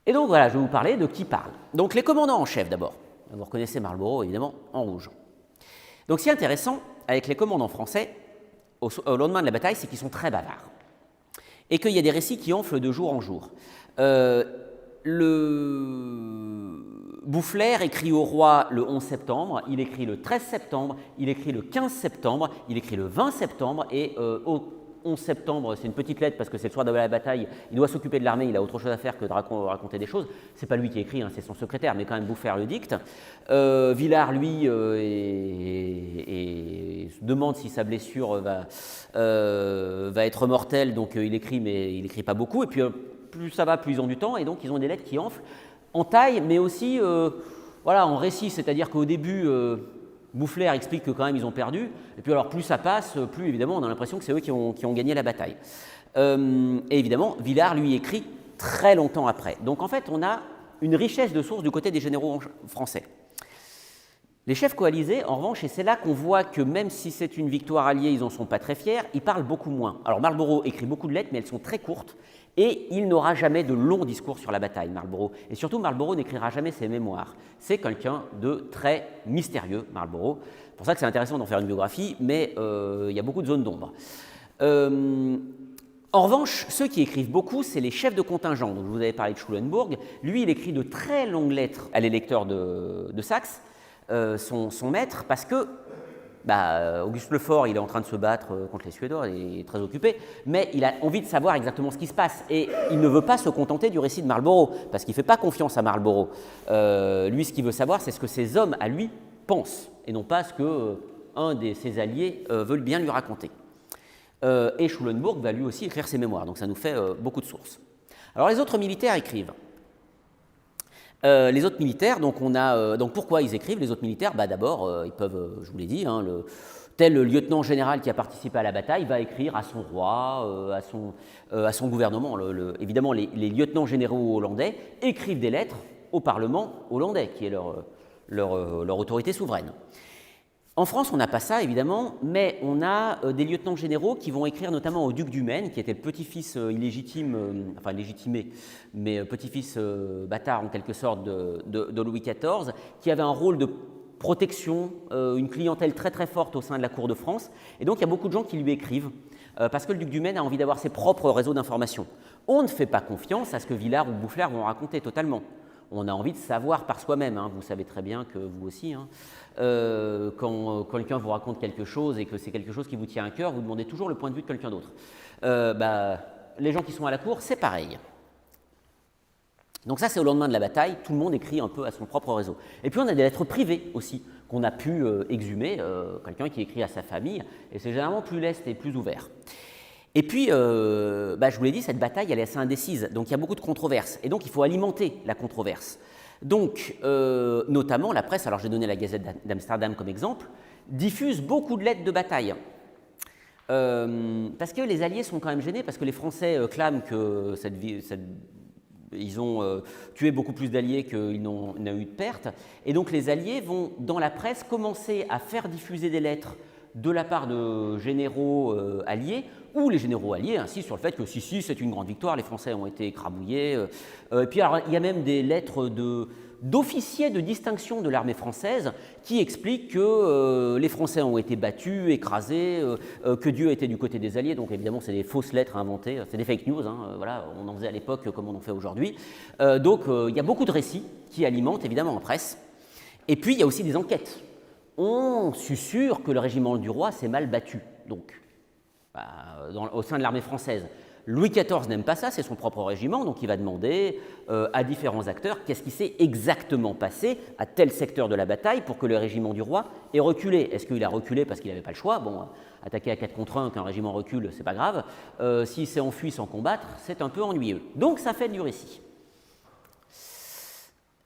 Et donc voilà, je vais vous parler de qui parle. Donc les commandants en chef d'abord. Vous reconnaissez Marlborough évidemment en rouge. Donc ce qui est intéressant avec les commandants français au lendemain de la bataille, c'est qu'ils sont très bavards. Et qu'il y a des récits qui enflent de jour en jour. Boufflers écrit au roi le 11 septembre, il écrit le 13 septembre, il écrit le 15 septembre, il écrit le 20 septembre et au 11 septembre, c'est une petite lettre parce que c'est le soir de la bataille, il doit s'occuper de l'armée, il a autre chose à faire que de raconter des choses. C'est pas lui qui écrit, c'est son secrétaire, mais quand même Boufflers le dicte. Villars, lui, se demande si sa blessure va être mortelle, donc il écrit, mais il n'écrit pas beaucoup. Et puis plus ça va, plus ils ont du temps, et donc ils ont des lettres qui enflent en taille, mais aussi en récit, c'est-à-dire qu'au début, Boufflers explique que quand même ils ont perdu, et puis alors plus ça passe, plus évidemment on a l'impression que c'est eux qui ont gagné la bataille. Et évidemment, Villars, lui, écrit très longtemps après. Donc en fait, on a une richesse de sources du côté des généraux français. Les chefs coalisés, en revanche, et c'est là qu'on voit que même si c'est une victoire alliée, ils n'en sont pas très fiers, ils parlent beaucoup moins. Alors Marlborough écrit beaucoup de lettres, mais elles sont très courtes, et il n'aura jamais de longs discours sur la bataille, Marlborough. Et surtout, Marlborough n'écrira jamais ses mémoires. C'est quelqu'un de très mystérieux, Marlborough. C'est pour ça que c'est intéressant d'en faire une biographie, mais il y a beaucoup de zones d'ombre. En revanche, ceux qui écrivent beaucoup, c'est les chefs de contingent. Donc, je vous avais parlé de Schulenburg. Lui, il écrit de très longues lettres à l'électeur de Saxe, son maître, parce que Auguste Lefort, il est en train de se battre contre les Suédois, il est très occupé, mais il a envie de savoir exactement ce qui se passe. Et il ne veut pas se contenter du récit de Marlborough, parce qu'il ne fait pas confiance à Marlborough. Lui, ce qu'il veut savoir, c'est ce que ses hommes, à lui, pensent, et non pas ce que un de ses alliés veut bien lui raconter. Et Schulenburg va lui aussi écrire ses mémoires, donc ça nous fait beaucoup de sources. Alors les autres militaires écrivent. Les autres militaires, donc pourquoi ils écrivent les autres militaires? D'abord, ils peuvent, je vous l'ai dit, tel lieutenant général qui a participé à la bataille va écrire à son roi, à son gouvernement. Évidemment, les lieutenants généraux hollandais écrivent des lettres au Parlement hollandais, qui est leur autorité souveraine. En France, on n'a pas ça, évidemment, mais on a des lieutenants généraux qui vont écrire notamment au duc du Maine, qui était le petit-fils illégitime, enfin légitimé, mais petit-fils bâtard en quelque sorte de Louis XIV, qui avait un rôle de protection, une clientèle très très forte au sein de la cour de France. Et donc il y a beaucoup de gens qui lui écrivent, parce que le duc du Maine a envie d'avoir ses propres réseaux d'information. On ne fait pas confiance à ce que Villars ou Boufflers vont raconter totalement. On a envie de savoir par soi-même, vous savez très bien que vous aussi, quand quelqu'un vous raconte quelque chose et que c'est quelque chose qui vous tient à cœur, vous demandez toujours le point de vue de quelqu'un d'autre. Les gens qui sont à la cour, c'est pareil. Donc ça, c'est au lendemain de la bataille, tout le monde écrit un peu à son propre réseau. Et puis on a des lettres privées aussi, qu'on a pu exhumer, quelqu'un qui écrit à sa famille, et c'est généralement plus leste et plus ouvert. Et puis, je vous l'ai dit, cette bataille, elle est assez indécise, donc il y a beaucoup de controverses, et donc il faut alimenter la controverse. Donc, notamment, la presse, alors j'ai donné la Gazette d'Amsterdam comme exemple, diffuse beaucoup de lettres de bataille. Parce que les Alliés sont quand même gênés, parce que les Français clament que ils ont tué beaucoup plus d'Alliés qu'il n'ont eu de pertes, et donc les Alliés vont, dans la presse, commencer à faire diffuser des lettres de la part de généraux alliés, ou les généraux alliés insistent sur le fait que si, c'est une grande victoire, les Français ont été écrabouillés. Et puis alors, il y a même des lettres d'officiers de distinction de l'armée française qui expliquent que les Français ont été battus, écrasés, que Dieu était du côté des Alliés. Donc évidemment, c'est des fausses lettres inventées, c'est des fake news, voilà, on en faisait à l'époque comme on en fait aujourd'hui. Donc il y a beaucoup de récits qui alimentent évidemment la presse. Et puis il y a aussi des enquêtes. On susurre que le régiment du roi s'est mal battu, donc au sein de l'armée française. Louis XIV n'aime pas ça, c'est son propre régiment, donc il va demander à différents acteurs qu'est-ce qui s'est exactement passé à tel secteur de la bataille pour que le régiment du roi ait reculé. Est-ce qu'il a reculé parce qu'il n'avait pas le choix? Bon, attaquer à 4 contre 1, qu'un régiment recule, c'est pas grave. S'il s'est enfui sans combattre, c'est un peu ennuyeux. Donc ça fait du récit.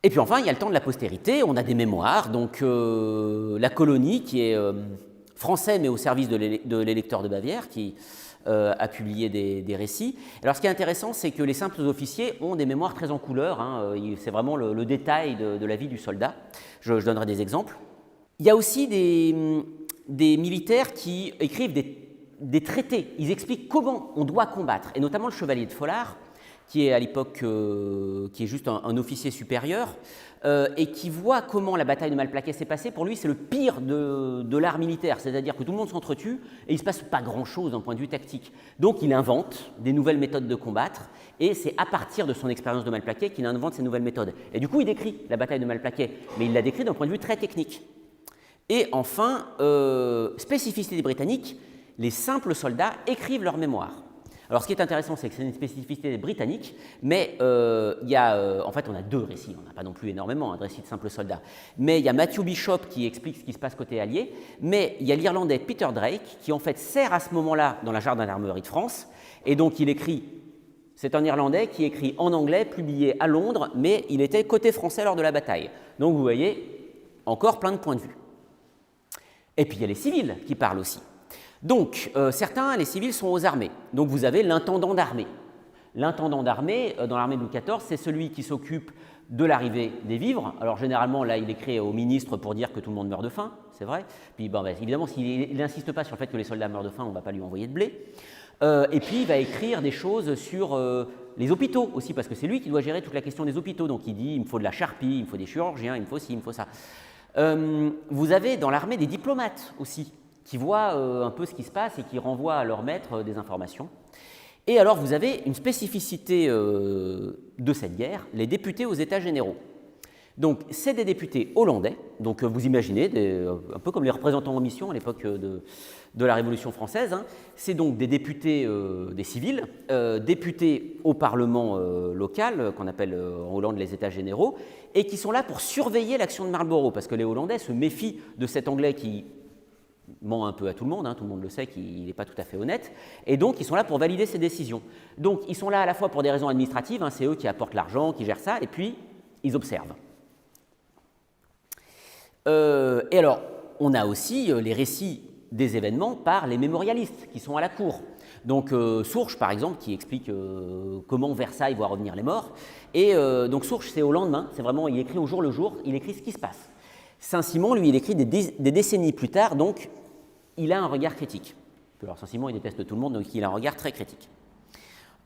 Et puis enfin, il y a le temps de la postérité, on a des mémoires, donc la colonie qui est français mais au service de l'électeur de Bavière qui a publié des récits. Alors ce qui est intéressant, c'est que les simples officiers ont des mémoires très en couleur, c'est vraiment le détail de la vie du soldat. Je donnerai des exemples. Il y a aussi des militaires qui écrivent des traités, ils expliquent comment on doit combattre, et notamment le chevalier de Folard, qui est à l'époque qui est juste un officier supérieur, et qui voit comment la bataille de Malplaquet s'est passée. Pour lui, c'est le pire de l'art militaire, c'est-à-dire que tout le monde s'entretue et il ne se passe pas grand-chose d'un point de vue tactique. Donc il invente des nouvelles méthodes de combattre, et c'est à partir de son expérience de Malplaquet qu'il invente ces nouvelles méthodes. Et du coup, il décrit la bataille de Malplaquet, mais il la décrit d'un point de vue très technique. Et enfin, spécificité des Britanniques, les simples soldats écrivent leurs mémoires. Alors, ce qui est intéressant, c'est que c'est une spécificité britannique, mais en fait, on a deux récits, on n'a pas non plus énormément de récits de simples soldats. Mais il y a Matthew Bishop qui explique ce qui se passe côté allié, mais il y a l'Irlandais Peter Drake qui, en fait, sert à ce moment-là dans la Jardin d'Armerie de France, et donc il écrit, c'est un Irlandais qui écrit en anglais, publié à Londres, mais il était côté français lors de la bataille. Donc, vous voyez, encore plein de points de vue. Et puis, il y a les civils qui parlent aussi. Donc, certains, les civils, sont aux armées. Donc, vous avez l'intendant d'armée. L'intendant d'armée, dans l'armée de Louis XIV, c'est celui qui s'occupe de l'arrivée des vivres. Alors, généralement, là, il écrit au ministre pour dire que tout le monde meurt de faim, c'est vrai. Puis, évidemment, s'il n'insiste pas sur le fait que les soldats meurent de faim, on ne va pas lui envoyer de blé. Et puis, il va écrire des choses sur les hôpitaux aussi, parce que c'est lui qui doit gérer toute la question des hôpitaux. Donc, il dit, il me faut de la charpie, il me faut des chirurgiens, il me faut ci, il me faut ça. Vous avez dans l'armée des diplomates aussi, qui voient un peu ce qui se passe et qui renvoient à leur maître des informations. Et alors, vous avez une spécificité de cette guerre, les députés aux États généraux. Donc, c'est des députés hollandais, donc vous imaginez, un peu comme les représentants en mission à l'époque de la Révolution française. Hein. C'est donc des députés, des civils, députés au Parlement local, qu'on appelle en Hollande les États généraux, et qui sont là pour surveiller l'action de Marlborough, parce que les Hollandais se méfient de cet Anglais qui ment un peu à tout le monde le sait qu'il n'est pas tout à fait honnête, et donc ils sont là pour valider ses décisions. Donc ils sont là à la fois pour des raisons administratives, c'est eux qui apportent l'argent, qui gèrent ça, et puis ils observent. Et alors, on a aussi les récits des événements par les mémorialistes qui sont à la cour. Donc Sourche, par exemple, qui explique comment Versailles voit revenir les morts. Et donc Sourche, c'est au lendemain, c'est vraiment, il écrit au jour le jour, il écrit ce qui se passe. Saint-Simon, lui, il écrit des décennies plus tard, donc il a un regard critique. Alors Saint-Simon, il déteste tout le monde, donc il a un regard très critique.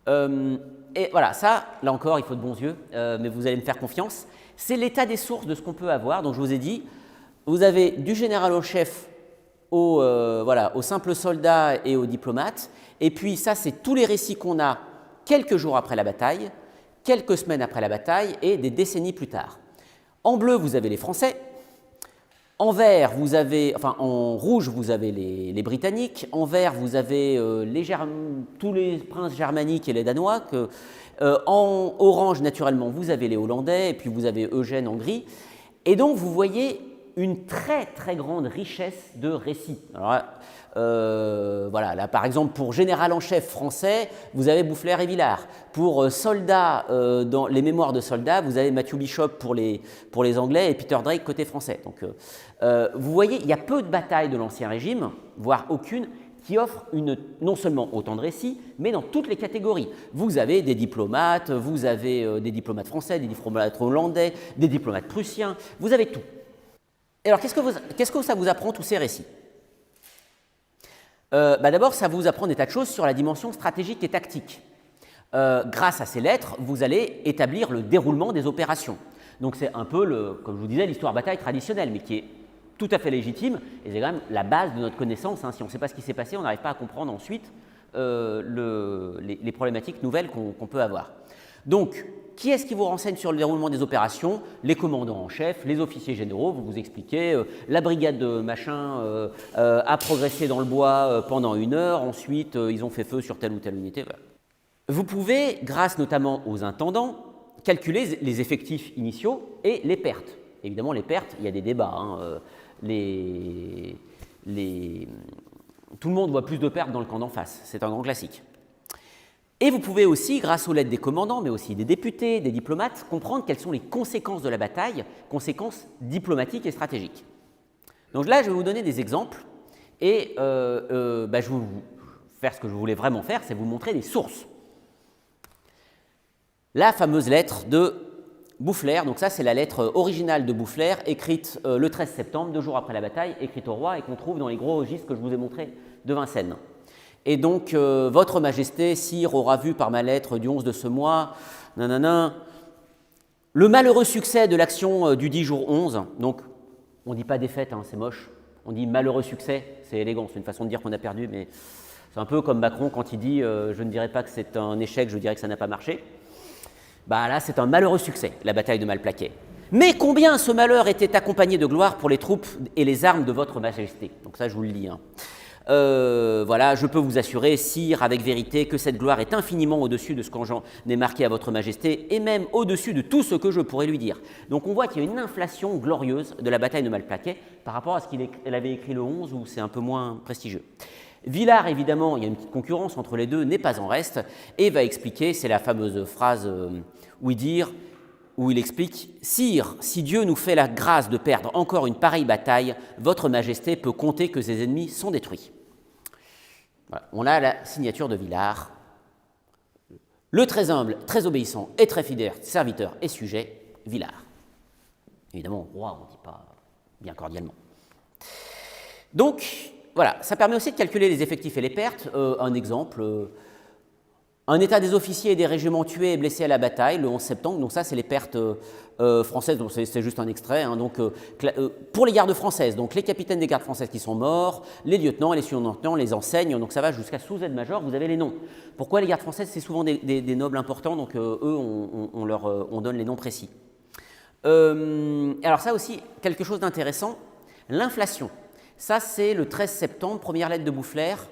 Et voilà, ça, là encore, il faut de bons yeux, mais vous allez me faire confiance. C'est l'état des sources de ce qu'on peut avoir. Donc je vous ai dit, vous avez du général en chef aux simples soldats et aux diplomates. Et puis ça, c'est tous les récits qu'on a quelques jours après la bataille, quelques semaines après la bataille et des décennies plus tard. En bleu, vous avez les Français. En vert, vous avez, enfin en rouge, vous avez les Britanniques. En vert, vous avez tous les princes germaniques et les Danois. En orange, naturellement, vous avez les Hollandais. Et puis vous avez Eugène en gris. Et donc, vous voyez une très très grande richesse de récits. Alors là, là par exemple pour général en chef français, vous avez Boufflers et Villars. Pour soldats, dans les mémoires de soldats, vous avez Matthew Bishop pour les Anglais et Peter Drake côté français. Donc vous voyez, il y a peu de batailles de l'Ancien Régime, voire aucune, qui offrent non seulement autant de récits, mais dans toutes les catégories. Vous avez des diplomates, vous avez des diplomates français, des diplomates hollandais, des diplomates prussiens, vous avez tout. Et alors, qu'est-ce que ça vous apprend, tous ces récits? D'abord, ça vous apprend des tas de choses sur la dimension stratégique et tactique. Grâce à ces lettres, vous allez établir le déroulement des opérations. Donc, c'est un peu, comme je vous disais, l'histoire bataille traditionnelle, mais qui est tout à fait légitime, et c'est quand même la base de notre connaissance. Si on ne sait pas ce qui s'est passé, on n'arrive pas à comprendre ensuite les problématiques nouvelles qu'on peut avoir. Donc, qui est-ce qui vous renseigne sur le déroulement des opérations? Les commandants en chef, les officiers généraux, vous expliquez, la brigade de machin a progressé dans le bois pendant 1 heure, ensuite ils ont fait feu sur telle ou telle unité. Voilà. Vous pouvez, grâce notamment aux intendants, calculer les effectifs initiaux et les pertes. Évidemment, les pertes, il y a des débats. Tout le monde voit plus de pertes dans le camp d'en face, c'est un grand classique. Et vous pouvez aussi, grâce aux lettres des commandants, mais aussi des députés, des diplomates, comprendre quelles sont les conséquences de la bataille, conséquences diplomatiques et stratégiques. Donc là, je vais vous donner des exemples, et je vais vous faire ce que je voulais vraiment faire, c'est vous montrer des sources. La fameuse lettre de Boufflers, donc ça c'est la lettre originale de Boufflers, écrite le 13 septembre, 2 jours après la bataille, écrite au roi, et qu'on trouve dans les gros registres que je vous ai montrés de Vincennes. Et donc, Votre Majesté, sire, aura vu par ma lettre du 11 de ce mois, le malheureux succès de l'action du 10 jour 11. Donc, on ne dit pas défaite, c'est moche. On dit malheureux succès, c'est élégant, c'est une façon de dire qu'on a perdu, mais c'est un peu comme Macron quand il dit je ne dirais pas que c'est un échec, je dirais que ça n'a pas marché. Là, c'est un malheureux succès, la bataille de Malplaquet. Mais combien ce malheur était accompagné de gloire pour les troupes et les armes de Votre Majesté. Donc ça, je vous le lis. Je peux vous assurer, sire, avec vérité, que cette gloire est infiniment au-dessus de ce qu'en j'en ai marqué à Votre Majesté, et même au-dessus de tout ce que je pourrais lui dire. Donc on voit qu'il y a une inflation glorieuse de la bataille de Malplaquet par rapport à ce qu'elle avait écrit le 11, où c'est un peu moins prestigieux. Villars, évidemment, il y a une petite concurrence entre les deux, n'est pas en reste, et va expliquer, c'est la fameuse phrase où il explique « Sire, si Dieu nous fait la grâce de perdre encore une pareille bataille, Votre Majesté peut compter que ses ennemis sont détruits. » Voilà. On a la signature de Villars. Le très humble, très obéissant et très fidèle serviteur et sujet, Villars. Évidemment, roi, on ne dit pas bien cordialement. Donc, voilà, ça permet aussi de calculer les effectifs et les pertes. Un exemple, un état des officiers et des régiments tués et blessés à la bataille le 11 septembre. Donc ça, c'est les pertes françaises. Donc c'est juste un extrait. Hein. Donc, pour les gardes françaises, donc les capitaines des gardes françaises qui sont morts, les lieutenants, les surlieutenants, les enseignes. Donc ça va jusqu'à sous-aide-major. Vous avez les noms. Pourquoi les gardes françaises? C'est souvent des nobles importants. Donc eux, on donne les noms précis. Alors ça aussi, quelque chose d'intéressant. L'inflation. Ça, c'est le 13 septembre, première lettre de Boufflers.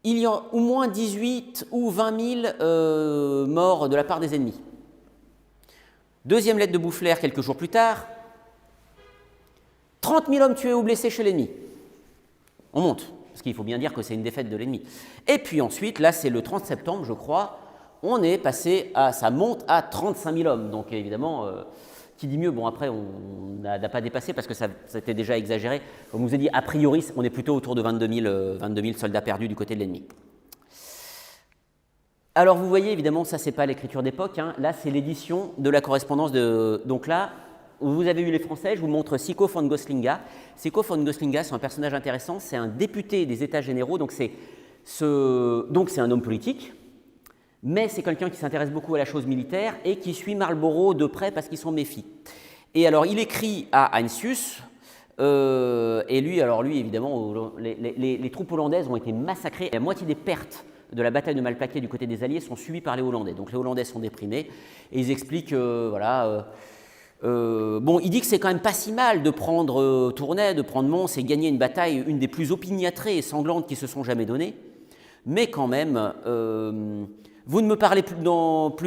Il y a au moins 18 ou 20 000 morts de la part des ennemis. Deuxième lettre de Boufflers, quelques jours plus tard. 30 000 hommes tués ou blessés chez l'ennemi. On monte, parce qu'il faut bien dire que c'est une défaite de l'ennemi. Et puis ensuite, là, c'est le 30 septembre, je crois, on est passé à, ça monte à 35 000 hommes. Donc évidemment, qui dit mieux, bon après on n'a pas dépassé parce que ça était déjà exagéré. Comme je vous ai dit, a priori, on est plutôt autour de 22 000 soldats perdus du côté de l'ennemi. Alors vous voyez, évidemment, ça c'est pas l'écriture d'époque, hein. Là c'est l'édition de la correspondance de... Donc là, vous avez eu les Français, je vous montre Sico von Goslinga. Sico von Goslinga, c'est un personnage intéressant, c'est un député des États généraux, donc c'est un homme politique. Mais c'est quelqu'un qui s'intéresse beaucoup à la chose militaire et qui suit Marlborough de près parce qu'il s'en méfie. Et alors, il écrit à Heinsius, et lui, évidemment, les troupes hollandaises ont été massacrées. La moitié des pertes de la bataille de Malplaquet du côté des Alliés sont subies par les Hollandais. Donc les Hollandais sont déprimés et ils expliquent, bon, il dit que c'est quand même pas si mal de prendre Tournai, de prendre Mons et gagner une bataille, une des plus opiniâtrées et sanglantes qui se sont jamais données. Mais quand même... vous ne me parlez plus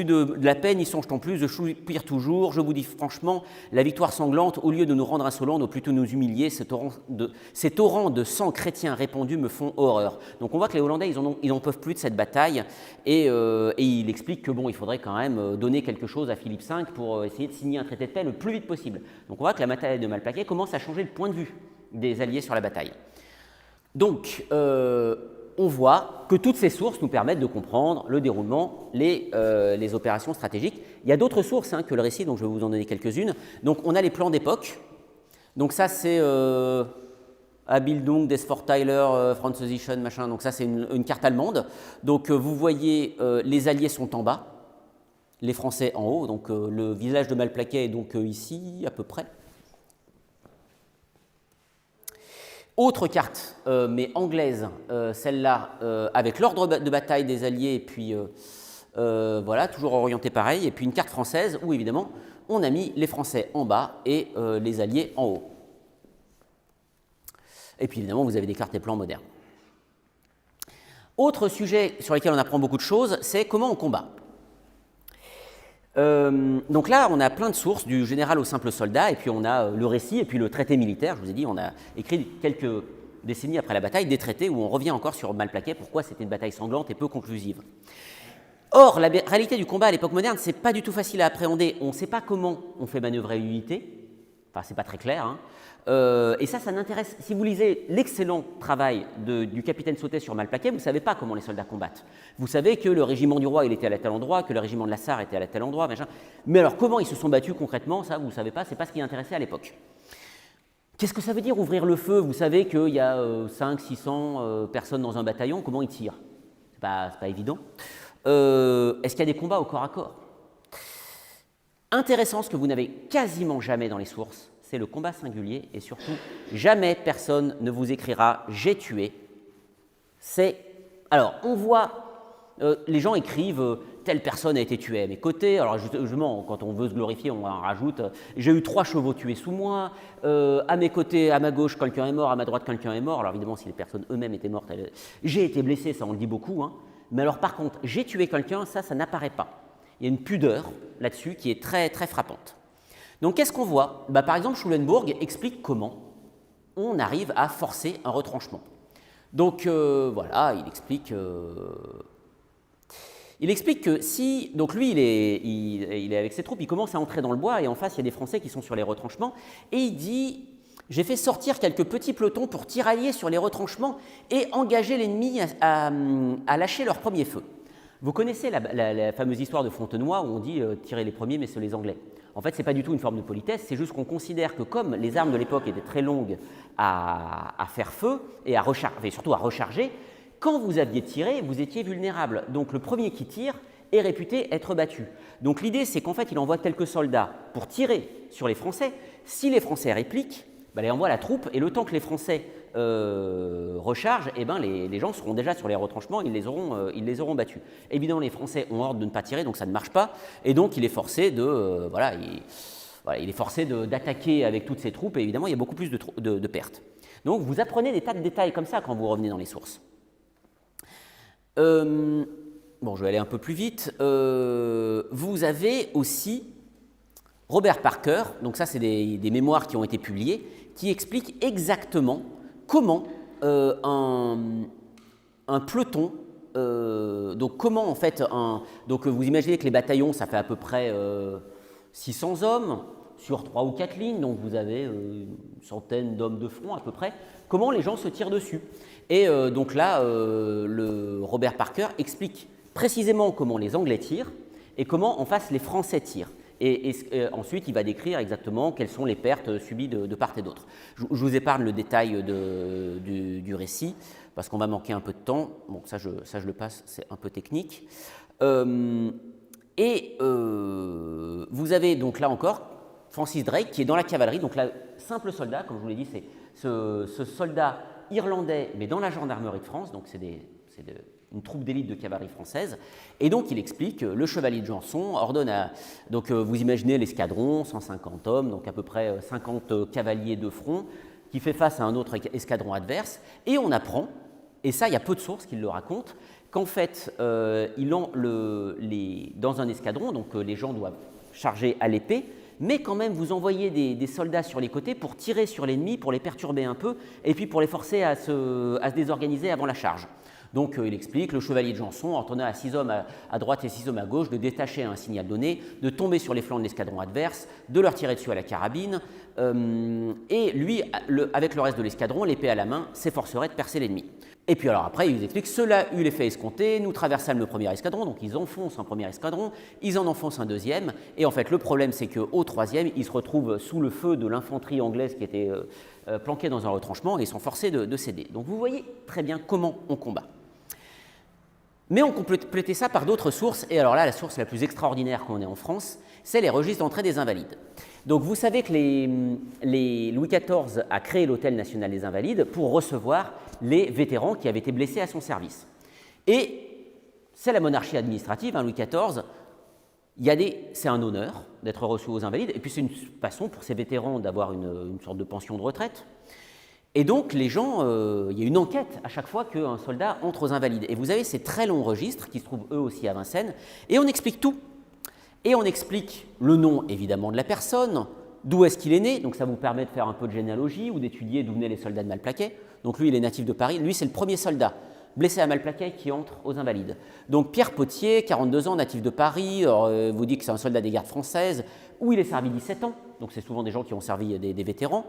de la peine, y songe-t-on plus, je soupire toujours, je vous dis franchement, la victoire sanglante, au lieu de nous rendre insolents, doit plutôt nous humilier, ces torrents de sang chrétien répandus me font horreur. Donc on voit que les Hollandais, ils n'en peuvent plus de cette bataille, et il explique que bon, il faudrait quand même donner quelque chose à Philippe V pour essayer de signer un traité de paix le plus vite possible. Donc on voit que la bataille de Malplaquet commence à changer le point de vue des Alliés sur la bataille. Donc... on voit que toutes ces sources nous permettent de comprendre le déroulement, les opérations stratégiques. Il y a d'autres sources que le récit, donc je vais vous en donner quelques-unes. Donc on a les plans d'époque. Donc ça c'est Abbildung des Vorteile, Französischen, machin. Donc ça c'est une carte allemande. Donc vous voyez les Alliés sont en bas, les Français en haut. Donc le village de Malplaquet est donc ici à peu près. Autre carte, mais anglaise, celle-là, avec l'ordre de bataille des Alliés, et puis voilà, toujours orienté pareil, et puis une carte française où évidemment on a mis les Français en bas et les Alliés en haut. Et puis évidemment, vous avez des cartes et plans modernes. Autre sujet sur lequel on apprend beaucoup de choses, c'est comment on combat. Donc là, on a plein de sources, du général au simple soldat, et puis on a le récit, et puis le traité militaire. Je vous ai dit, on a écrit quelques décennies après la bataille des traités où on revient encore sur Malplaquet, pourquoi c'était une bataille sanglante et peu conclusive. Or, la réalité du combat à l'époque moderne, c'est pas du tout facile à appréhender. On ne sait pas comment on fait manœuvrer une unité, enfin c'est pas très clair, hein. Et ça n'intéresse. Si vous lisez l'excellent travail du capitaine Sautet sur Malplaquet, vous ne savez pas comment les soldats combattent. Vous savez que le régiment du roi, il était à tel endroit, que le régiment de la Sarre était à tel endroit, machin. Mais alors, comment ils se sont battus concrètement, ça, vous ne savez pas, c'est pas ce qui intéressait à l'époque. Qu'est-ce que ça veut dire ouvrir le feu? Vous savez qu'il y a 500-600 personnes dans un bataillon, comment ils tirent? C'est pas évident. Est-ce qu'il y a des combats au corps à corps? Intéressant, ce que vous n'avez quasiment jamais dans les sources, c'est le combat singulier, et surtout, jamais personne ne vous écrira « j'ai tué ». Alors, on voit, les gens écrivent « telle personne a été tuée à mes côtés ». Alors, justement, quand on veut se glorifier, on en rajoute « j'ai eu 3 chevaux tués sous moi »,« à mes côtés, à ma gauche, quelqu'un est mort, à ma droite, quelqu'un est mort ». Alors, évidemment, si les personnes eux-mêmes étaient mortes, j'ai été blessé, ça on le dit beaucoup, hein. Mais alors, par contre, j'ai tué quelqu'un, ça n'apparaît pas. Il y a une pudeur là-dessus qui est très, très frappante. Donc, qu'est-ce qu'on voit? Par exemple, Schulenburg explique comment on arrive à forcer un retranchement. Donc, voilà, il explique que si... Donc, lui, il est avec ses troupes, il commence à entrer dans le bois, et en face, il y a des Français qui sont sur les retranchements, et il dit j'ai fait sortir quelques petits pelotons pour tirailler sur les retranchements et engager l'ennemi à lâcher leur premier feu. Vous connaissez la fameuse histoire de Fontenoy où on dit tirer les premiers mais c'est les Anglais. En fait, ce n'est pas du tout une forme de politesse, c'est juste qu'on considère que comme les armes de l'époque étaient très longues à faire feu et surtout à recharger, quand vous aviez tiré, vous étiez vulnérable. Donc le premier qui tire est réputé être battu. Donc l'idée, c'est qu'en fait, il envoie quelques soldats pour tirer sur les Français. Si les Français répliquent, il envoie la troupe et le temps que les Français rechargent, les gens seront déjà sur les retranchements, ils les auront battus. Évidemment, les Français ont ordre de ne pas tirer, donc ça ne marche pas, et donc il est forcé d'attaquer avec toutes ses troupes, et évidemment, il y a beaucoup plus de pertes. Donc vous apprenez des tas de détails comme ça quand vous revenez dans les sources. Je vais aller un peu plus vite. Vous avez aussi Robert Parker, donc ça c'est des mémoires qui ont été publiées, qui expliquent exactement comment un peloton, donc comment en fait, donc vous imaginez que les bataillons ça fait à peu près 600 hommes sur 3 ou 4 lignes, donc vous avez une centaine d'hommes de front à peu près, comment les gens se tirent dessus. Et donc là, le Robert Parker explique précisément comment les Anglais tirent et comment en face les Français tirent. Et ensuite, il va décrire exactement quelles sont les pertes subies de part et d'autre. Je vous épargne le détail du récit, parce qu'on va manquer un peu de temps. Bon, ça je le passe, c'est un peu technique. Vous avez donc là encore Francis Drake, qui est dans la cavalerie, donc là, simple soldat, comme je vous l'ai dit, c'est ce soldat irlandais, mais dans la gendarmerie de France, donc c'est une troupe d'élite de cavalerie française, et donc il explique le chevalier de Janson ordonne donc vous imaginez l'escadron, 150 hommes, donc à peu près 50 cavaliers de front, qui fait face à un autre escadron adverse, et on apprend, et ça il y a peu de sources qui le racontent, qu'en fait dans un escadron, donc les gens doivent charger à l'épée, mais quand même vous envoyez des soldats sur les côtés pour tirer sur l'ennemi, pour les perturber un peu, et puis pour les forcer à se désorganiser avant la charge. Donc il explique, le chevalier de Janson ordonna à 6 hommes à droite et 6 hommes à gauche de détacher à un signal donné, de tomber sur les flancs de l'escadron adverse, de leur tirer dessus à la carabine, et lui, avec le reste de l'escadron, l'épée à la main, s'efforcerait de percer l'ennemi. Et puis alors après, ils expliquent, cela eut l'effet escompté, nous traversâmes le premier escadron, donc ils enfoncent un premier escadron, ils en enfoncent un deuxième, et en fait le problème c'est qu'au troisième, ils se retrouvent sous le feu de l'infanterie anglaise qui était planquée dans un retranchement, et ils sont forcés de céder. Donc vous voyez très bien comment on combat. Mais on complétait ça par d'autres sources, et alors là, la source la plus extraordinaire qu'on ait en France, c'est les registres d'entrée des Invalides. Donc vous savez que Louis XIV a créé l'Hôtel National des Invalides pour recevoir les vétérans qui avaient été blessés à son service. Et c'est la monarchie administrative, Louis XIV, c'est un honneur d'être reçu aux Invalides, et puis c'est une façon pour ces vétérans d'avoir une sorte de pension de retraite. Et donc, les gens, il y a une enquête à chaque fois qu'un soldat entre aux Invalides. Et vous avez ces très longs registres qui se trouvent eux aussi à Vincennes, et on explique tout. Et on explique le nom, évidemment, de la personne, d'où est-ce qu'il est né, donc ça vous permet de faire un peu de généalogie ou d'étudier d'où venaient les soldats de Malplaquet. Donc lui, il est natif de Paris, lui, c'est le premier soldat blessé à Malplaquet qui entre aux Invalides. Donc Pierre Potier, 42 ans, natif de Paris, vous dit que c'est un soldat des gardes françaises, où il est servi 17 ans, donc c'est souvent des gens qui ont servi des vétérans,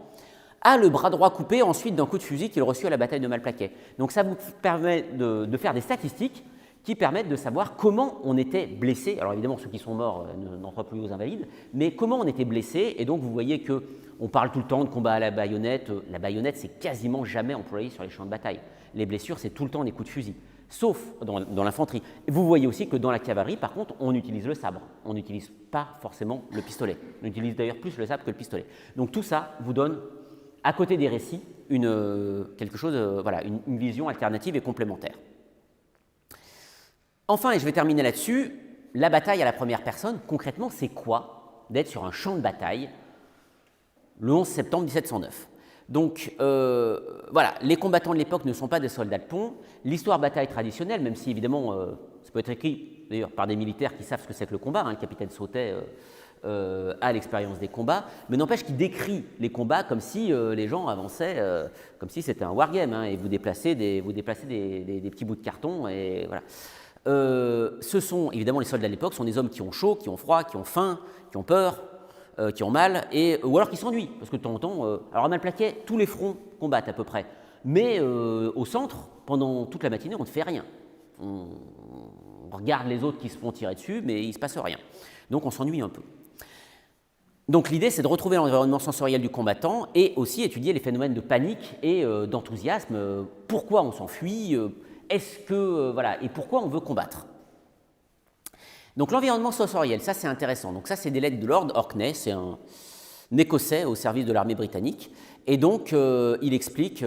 a le bras droit coupé ensuite d'un coup de fusil qu'il a reçu à la bataille de Malplaquet. Donc ça vous permet de faire des statistiques qui permettent de savoir comment on était blessé. Alors évidemment, ceux qui sont morts n'entrent plus aux Invalides, mais comment on était blessé. Et donc vous voyez qu'on parle tout le temps de combat à la baïonnette. La baïonnette, c'est quasiment jamais employé sur les champs de bataille. Les blessures, c'est tout le temps des coups de fusil, sauf dans l'infanterie. Vous voyez aussi que dans la cavalerie, par contre, on utilise le sabre. On n'utilise pas forcément le pistolet. On utilise d'ailleurs plus le sabre que le pistolet. Donc tout ça vous donne, à côté des récits, une vision alternative et complémentaire. Enfin, et je vais terminer là-dessus, la bataille à la première personne, concrètement, c'est quoi d'être sur un champ de bataille le 11 septembre 1709 ? Donc, les combattants de l'époque ne sont pas des soldats de pont. L'histoire bataille traditionnelle, même si évidemment, ça peut être écrit d'ailleurs par des militaires qui savent ce que c'est que le combat, le capitaine Sautet a l'expérience des combats, mais n'empêche qu'il décrit les combats comme si les gens avançaient, comme si c'était un wargame, et vous déplacez des petits bouts de carton, et voilà. Ce sont évidemment les soldats de l'époque, sont des hommes qui ont chaud, qui ont froid, qui ont faim, qui ont peur, qui ont mal, ou alors qui s'ennuient, parce que de temps en temps, alors à Malplaquet, tous les fronts combattent à peu près, mais au centre, pendant toute la matinée, on ne fait rien. On regarde les autres qui se font tirer dessus, mais il ne se passe rien. Donc on s'ennuie un peu. Donc l'idée, c'est de retrouver l'environnement sensoriel du combattant et aussi étudier les phénomènes de panique et d'enthousiasme. Pourquoi on s'enfuit, voilà, et pourquoi on veut combattre. Donc l'environnement sensoriel, ça c'est intéressant. Donc ça c'est des lettres de Lord Orkney, c'est un Écossais au service de l'armée britannique. Et donc il explique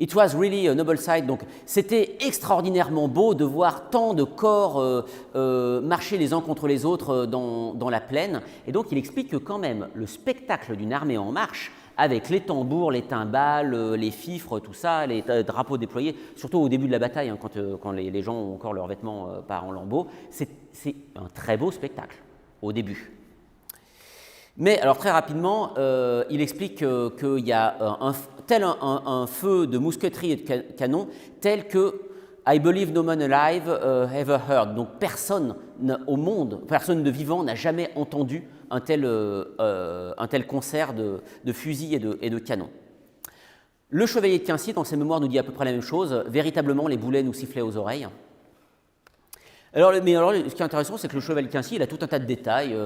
It was really a noble sight. Donc c'était extraordinairement beau de voir tant de corps marcher les uns contre les autres dans la plaine. Et donc il explique que quand même le spectacle d'une armée en marche, avec les tambours, les timbales, les fifres, tout ça, les drapeaux déployés, surtout au début de la bataille, hein, quand les gens ont encore leurs vêtements pas en lambeaux, c'est un très beau spectacle au début. Mais alors très rapidement, il explique qu'il y a un feu de mousqueterie et de canon tel que I believe no man alive ever heard. Donc personne au monde, personne de vivant n'a jamais entendu un tel concert de fusils et de canons. Le chevalier de Quincy, dans ses mémoires, nous dit à peu près la même chose. Véritablement, les boulets nous sifflaient aux oreilles. Alors, ce qui est intéressant, c'est que le chevalier de Quincy, il a tout un tas de détails,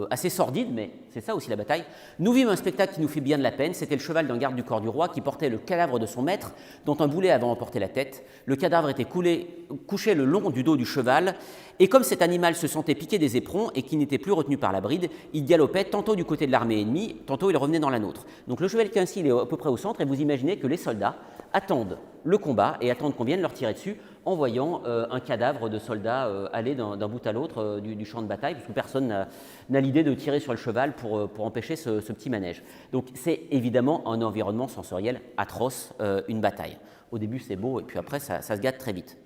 assez sordides, mais c'est ça aussi la bataille. Nous vîmes un spectacle qui nous fit bien de la peine. C'était le cheval d'un garde du corps du roi qui portait le cadavre de son maître, dont un boulet avait emporté la tête. Le cadavre était couché le long du dos du cheval, et comme cet animal se sentait piquer des éperons et qui n'était plus retenu par la bride, il galopait tantôt du côté de l'armée ennemie, tantôt il revenait dans la nôtre. Donc le chevalier de Quincy, il est à peu près au centre, et vous imaginez que les soldats attendent le combat et attendent qu'on vienne leur tirer dessus en voyant un cadavre de soldat aller d'un bout à l'autre du champ de bataille, parce que personne n'a l'idée de tirer sur le cheval pour empêcher ce petit manège. Donc c'est évidemment un environnement sensoriel atroce, une bataille. Au début c'est beau et puis après ça se gâte très vite.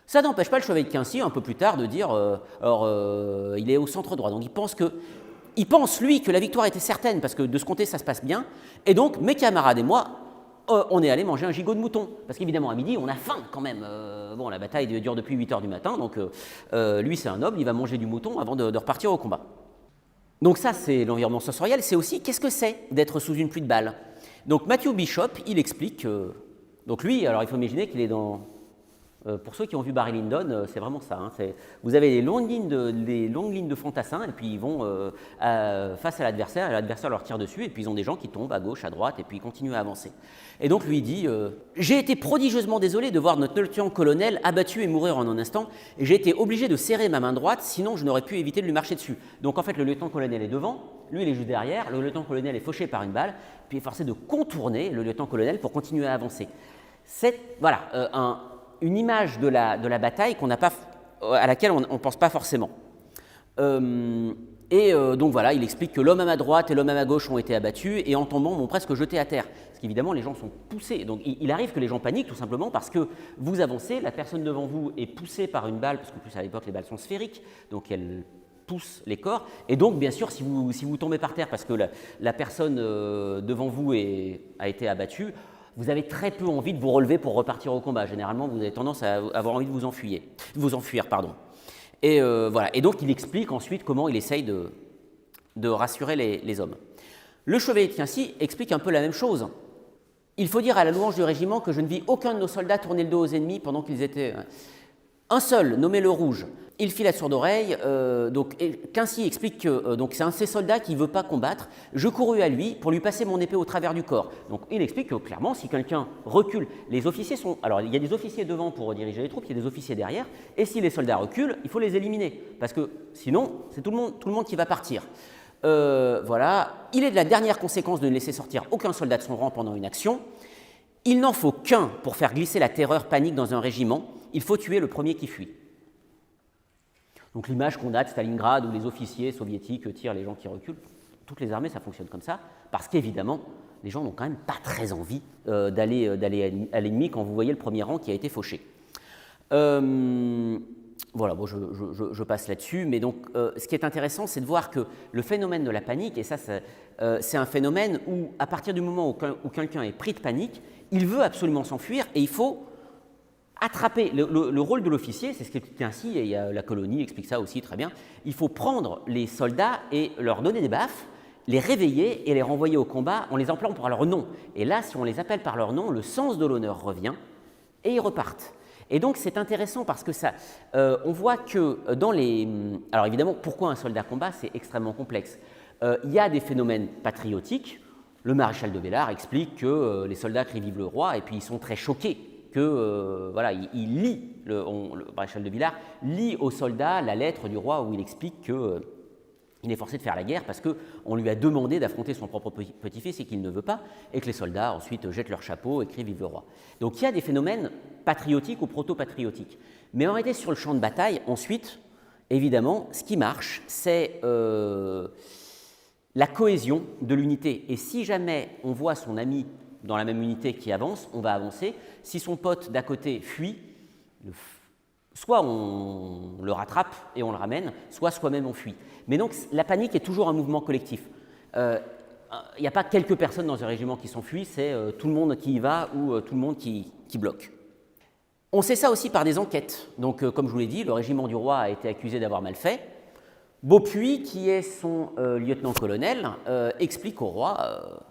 Ça n'empêche pas le chevalier de Quincy un peu plus tard de dire, il est au centre droit, donc il pense lui que la victoire était certaine parce que de ce côté ça se passe bien, et donc mes camarades et moi, on est allé manger un gigot de mouton, parce qu'évidemment à midi on a faim quand même. Bon, la bataille dure depuis 8 h du matin, donc lui c'est un noble, il va manger du mouton avant de repartir au combat. Donc ça c'est l'environnement sensoriel, c'est aussi qu'est-ce que c'est d'être sous une pluie de balles. Donc Matthew Bishop, il explique, donc lui, alors il faut imaginer qu'il est dans... pour ceux qui ont vu Barry Lyndon, c'est vraiment ça. Hein, vous avez les longues lignes de fantassins, et puis ils vont face à l'adversaire, et l'adversaire leur tire dessus, et puis ils ont des gens qui tombent à gauche, à droite, et puis ils continuent à avancer. Et donc lui dit j'ai été prodigieusement désolé de voir notre lieutenant-colonel abattu et mourir en un instant, et j'ai été obligé de serrer ma main droite, sinon je n'aurais pu éviter de lui marcher dessus. Donc en fait, le lieutenant-colonel est devant, lui il est juste derrière, le lieutenant-colonel est fauché par une balle, puis il est forcé de contourner le lieutenant-colonel pour continuer à avancer. C'est voilà, une image de la bataille à laquelle on ne pense pas forcément. Donc voilà, il explique que l'homme à ma droite et l'homme à ma gauche ont été abattus et en tombant m'ont presque jeté à terre. Parce qu'évidemment, les gens sont poussés. Donc il arrive que les gens paniquent tout simplement parce que vous avancez, la personne devant vous est poussée par une balle, parce qu'en plus à l'époque les balles sont sphériques, donc elles poussent les corps. Et donc bien sûr, si vous tombez par terre parce que la personne devant vous a été abattue, vous avez très peu envie de vous relever pour repartir au combat. Généralement, vous avez tendance à avoir envie de vous enfuir. Et voilà. Et donc, il explique ensuite comment il essaye de rassurer les hommes. Le chevalier de Quincy explique un peu la même chose. Il faut dire à la louange du régiment que je ne vis aucun de nos soldats tourner le dos aux ennemis pendant qu'ils étaient... Un seul, nommé le Rouge, il fit la sourde oreille. Quincy explique que c'est un de ces soldats qui ne veut pas combattre. Je courus à lui pour lui passer mon épée au travers du corps. Donc il explique que clairement, si quelqu'un recule, les officiers sont... Alors il y a des officiers devant pour diriger les troupes, il y a des officiers derrière. Et si les soldats reculent, il faut les éliminer. Parce que sinon, c'est tout le monde qui va partir. Voilà. Il est de la dernière conséquence de ne laisser sortir aucun soldat de son rang pendant une action. Il n'en faut qu'un pour faire glisser la terreur panique dans un régiment. Il faut tuer le premier qui fuit. Donc l'image qu'on a de Stalingrad où les officiers soviétiques tirent les gens qui reculent, toutes les armées ça fonctionne comme ça, parce qu'évidemment les gens n'ont quand même pas très envie d'aller à l'ennemi quand vous voyez le premier rang qui a été fauché. Voilà, bon, je passe là-dessus, mais donc ce qui est intéressant c'est de voir que le phénomène de la panique, et ça c'est un phénomène où à partir du moment où quelqu'un est pris de panique, il veut absolument s'enfuir et il faut attraper. Le rôle de l'officier, c'est ce qu'explique ainsi, et il y a la colonie explique ça aussi très bien, il faut prendre les soldats et leur donner des baffes les réveiller et les renvoyer au combat en les appelant par leur nom. Et là, si on les appelle par leur nom, le sens de l'honneur revient et ils repartent. Et donc c'est intéressant parce que on voit que dans les... Alors évidemment, pourquoi un soldat combat? C'est extrêmement complexe. Il y a des phénomènes patriotiques. Le maréchal de Villars explique que les soldats crient vive le roi et puis ils sont très choqués que voilà, le maréchal de Villars lit aux soldats la lettre du roi où il explique que il est forcé de faire la guerre parce qu'on lui a demandé d'affronter son propre petit-fils et qu'il ne veut pas, et que les soldats ensuite jettent leur chapeau et crient vive le roi. Donc il y a des phénomènes patriotiques ou proto-patriotiques. Mais en réalité, sur le champ de bataille, ensuite, évidemment, ce qui marche, c'est la cohésion de l'unité. Et si jamais on voit son ami dans la même unité qui avance, on va avancer. Si son pote d'à côté fuit, soit on le rattrape et on le ramène, soit soi-même on fuit. Mais donc la panique est toujours un mouvement collectif. Il n'y a pas quelques personnes dans un régiment qui s'enfuient, c'est tout le monde qui y va ou tout le monde qui bloque. On sait ça aussi par des enquêtes. Donc comme je vous l'ai dit, le régiment du roi a été accusé d'avoir mal fait. Beaupuis, qui est son lieutenant-colonel, explique au roi...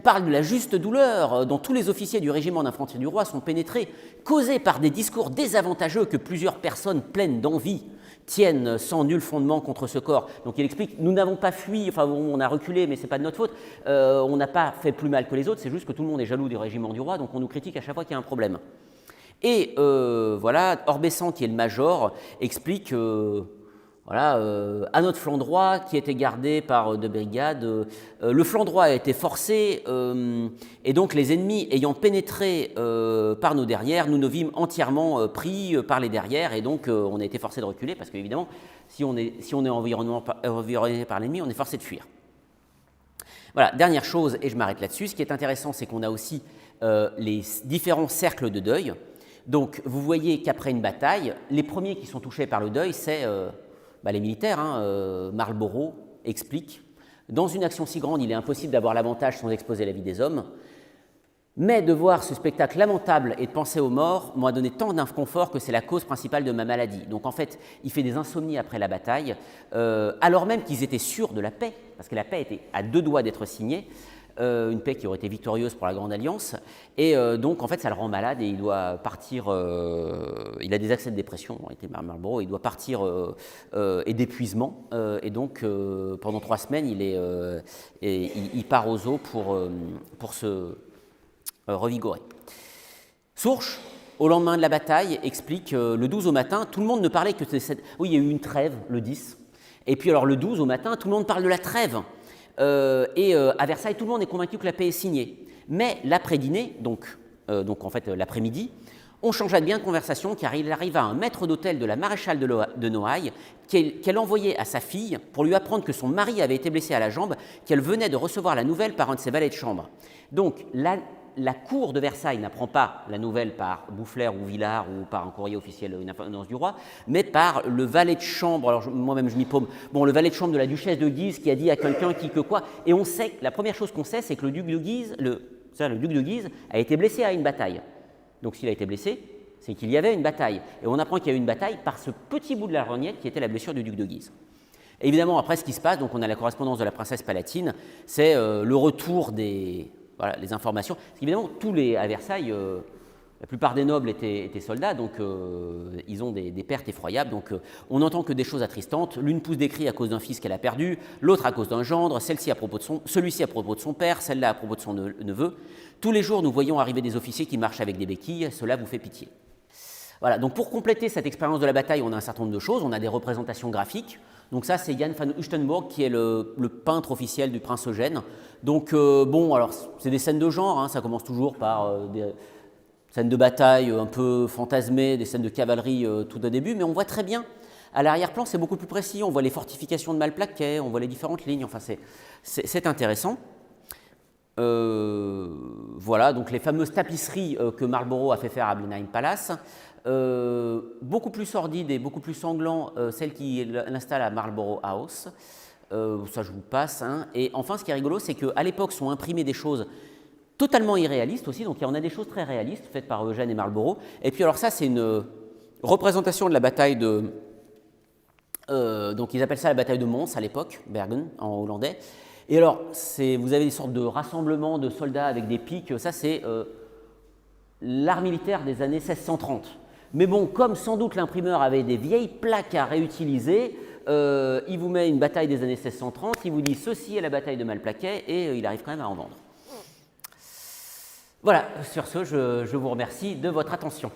parle de la juste douleur dont tous les officiers du régiment d'infanterie du roi sont pénétrés, causée par des discours désavantageux que plusieurs personnes pleines d'envie tiennent sans nul fondement contre ce corps. Donc il explique, nous n'avons pas fui, enfin on a reculé, mais ce n'est pas de notre faute, on n'a pas fait plus mal que les autres, c'est juste que tout le monde est jaloux du régiment du roi, donc on nous critique à chaque fois qu'il y a un problème. Et voilà, Orbessan, qui est le major, explique... Voilà, à notre flanc droit, qui était gardé par deux brigades, le flanc droit a été forcé, et donc les ennemis ayant pénétré par nos derrières, nous nous vîmes entièrement pris par les derrières, et donc on a été forcé de reculer, parce qu'évidemment, si on est environné par l'ennemi, on est forcé de fuir. Voilà, dernière chose, et je m'arrête là-dessus, ce qui est intéressant, c'est qu'on a aussi les différents cercles de deuil. Donc vous voyez qu'après une bataille, les premiers qui sont touchés par le deuil, c'est... les militaires, Marlborough explique « Dans une action si grande, il est impossible d'avoir l'avantage sans exposer la vie des hommes, mais de voir ce spectacle lamentable et de penser aux morts m'a donné tant d'inconfort que c'est la cause principale de ma maladie. » Donc en fait, il fait des insomnies après la bataille, alors même qu'ils étaient sûrs de la paix, parce que la paix était à deux doigts d'être signée, une paix qui aurait été victorieuse pour la Grande Alliance, et donc en fait ça le rend malade et il doit partir, il a des accès de dépression, Marlborough, il doit partir et d'épuisement, et donc pendant 3 semaines il part aux eaux pour se revigorer. Sourche, au lendemain de la bataille, explique le 12 au matin, tout le monde ne parlait que de cette... Oui, il y a eu une trêve le 10, et puis alors le 12 au matin, tout le monde parle de la trêve. À Versailles, tout le monde est convaincu que la paix est signée. Mais l'après-dîner, donc en fait l'après-midi, on changea de bien de conversation car il arriva un maître d'hôtel de la maréchale de Noailles qu'elle envoyait à sa fille pour lui apprendre que son mari avait été blessé à la jambe, qu'elle venait de recevoir la nouvelle par un de ses valets de chambre. Donc la cour de Versailles n'apprend pas la nouvelle par Boufflers ou Villars ou par un courrier officiel, une annonce du roi, mais par le valet de chambre, alors moi-même je m'y paume, le valet de chambre de la duchesse de Guise qui a dit à quelqu'un qui que quoi, et on sait, la première chose qu'on sait, c'est que le duc de Guise, le duc de Guise a été blessé à une bataille. Donc s'il a été blessé, c'est qu'il y avait une bataille. Et on apprend qu'il y a eu une bataille par ce petit bout de la lorgnette qui était la blessure du duc de Guise. Et évidemment, après ce qui se passe, donc on a la correspondance de la princesse Palatine, c'est le retour des... Voilà, les informations. Parce qu'évidemment, à Versailles, la plupart des nobles étaient soldats, donc ils ont des pertes effroyables. Donc on n'entend que des choses attristantes. L'une pousse des cris à cause d'un fils qu'elle a perdu, l'autre à cause d'un gendre, celui-ci à propos de son père, celle-là à propos de son neveu. Tous les jours, nous voyons arriver des officiers qui marchent avec des béquilles. Cela vous fait pitié. Voilà, donc pour compléter cette expérience de la bataille, on a un certain nombre de choses. On a des représentations graphiques. Donc ça, c'est Jan van Ustenborg qui est le peintre officiel du prince Eugène. Donc alors c'est des scènes de genre, ça commence toujours par des scènes de bataille un peu fantasmées, des scènes de cavalerie tout au début, mais on voit très bien, à l'arrière-plan, c'est beaucoup plus précis, on voit les fortifications de Malplaquet, on voit les différentes lignes, enfin c'est intéressant. Voilà, donc les fameuses tapisseries que Marlborough a fait faire à Blenheim Palace, beaucoup plus sordides et beaucoup plus sanglants, celles qu'il installe à Marlborough House. Ça je vous passe. Et enfin, ce qui est rigolo, c'est qu'à l'époque sont imprimées des choses totalement irréalistes aussi. Donc on a des choses très réalistes faites par Eugène et Marlborough. Et puis alors ça, c'est une représentation de la bataille de Donc ils appellent ça la bataille de Mons à l'époque, Bergen en hollandais. Et alors, vous avez des sortes de rassemblements de soldats avec des piques, ça c'est l'art militaire des années 1630. Mais bon, comme sans doute l'imprimeur avait des vieilles plaques à réutiliser, il vous met une bataille des années 1630, il vous dit ceci est la bataille de Malplaquet, et il arrive quand même à en vendre. Voilà, sur ce, je vous remercie de votre attention.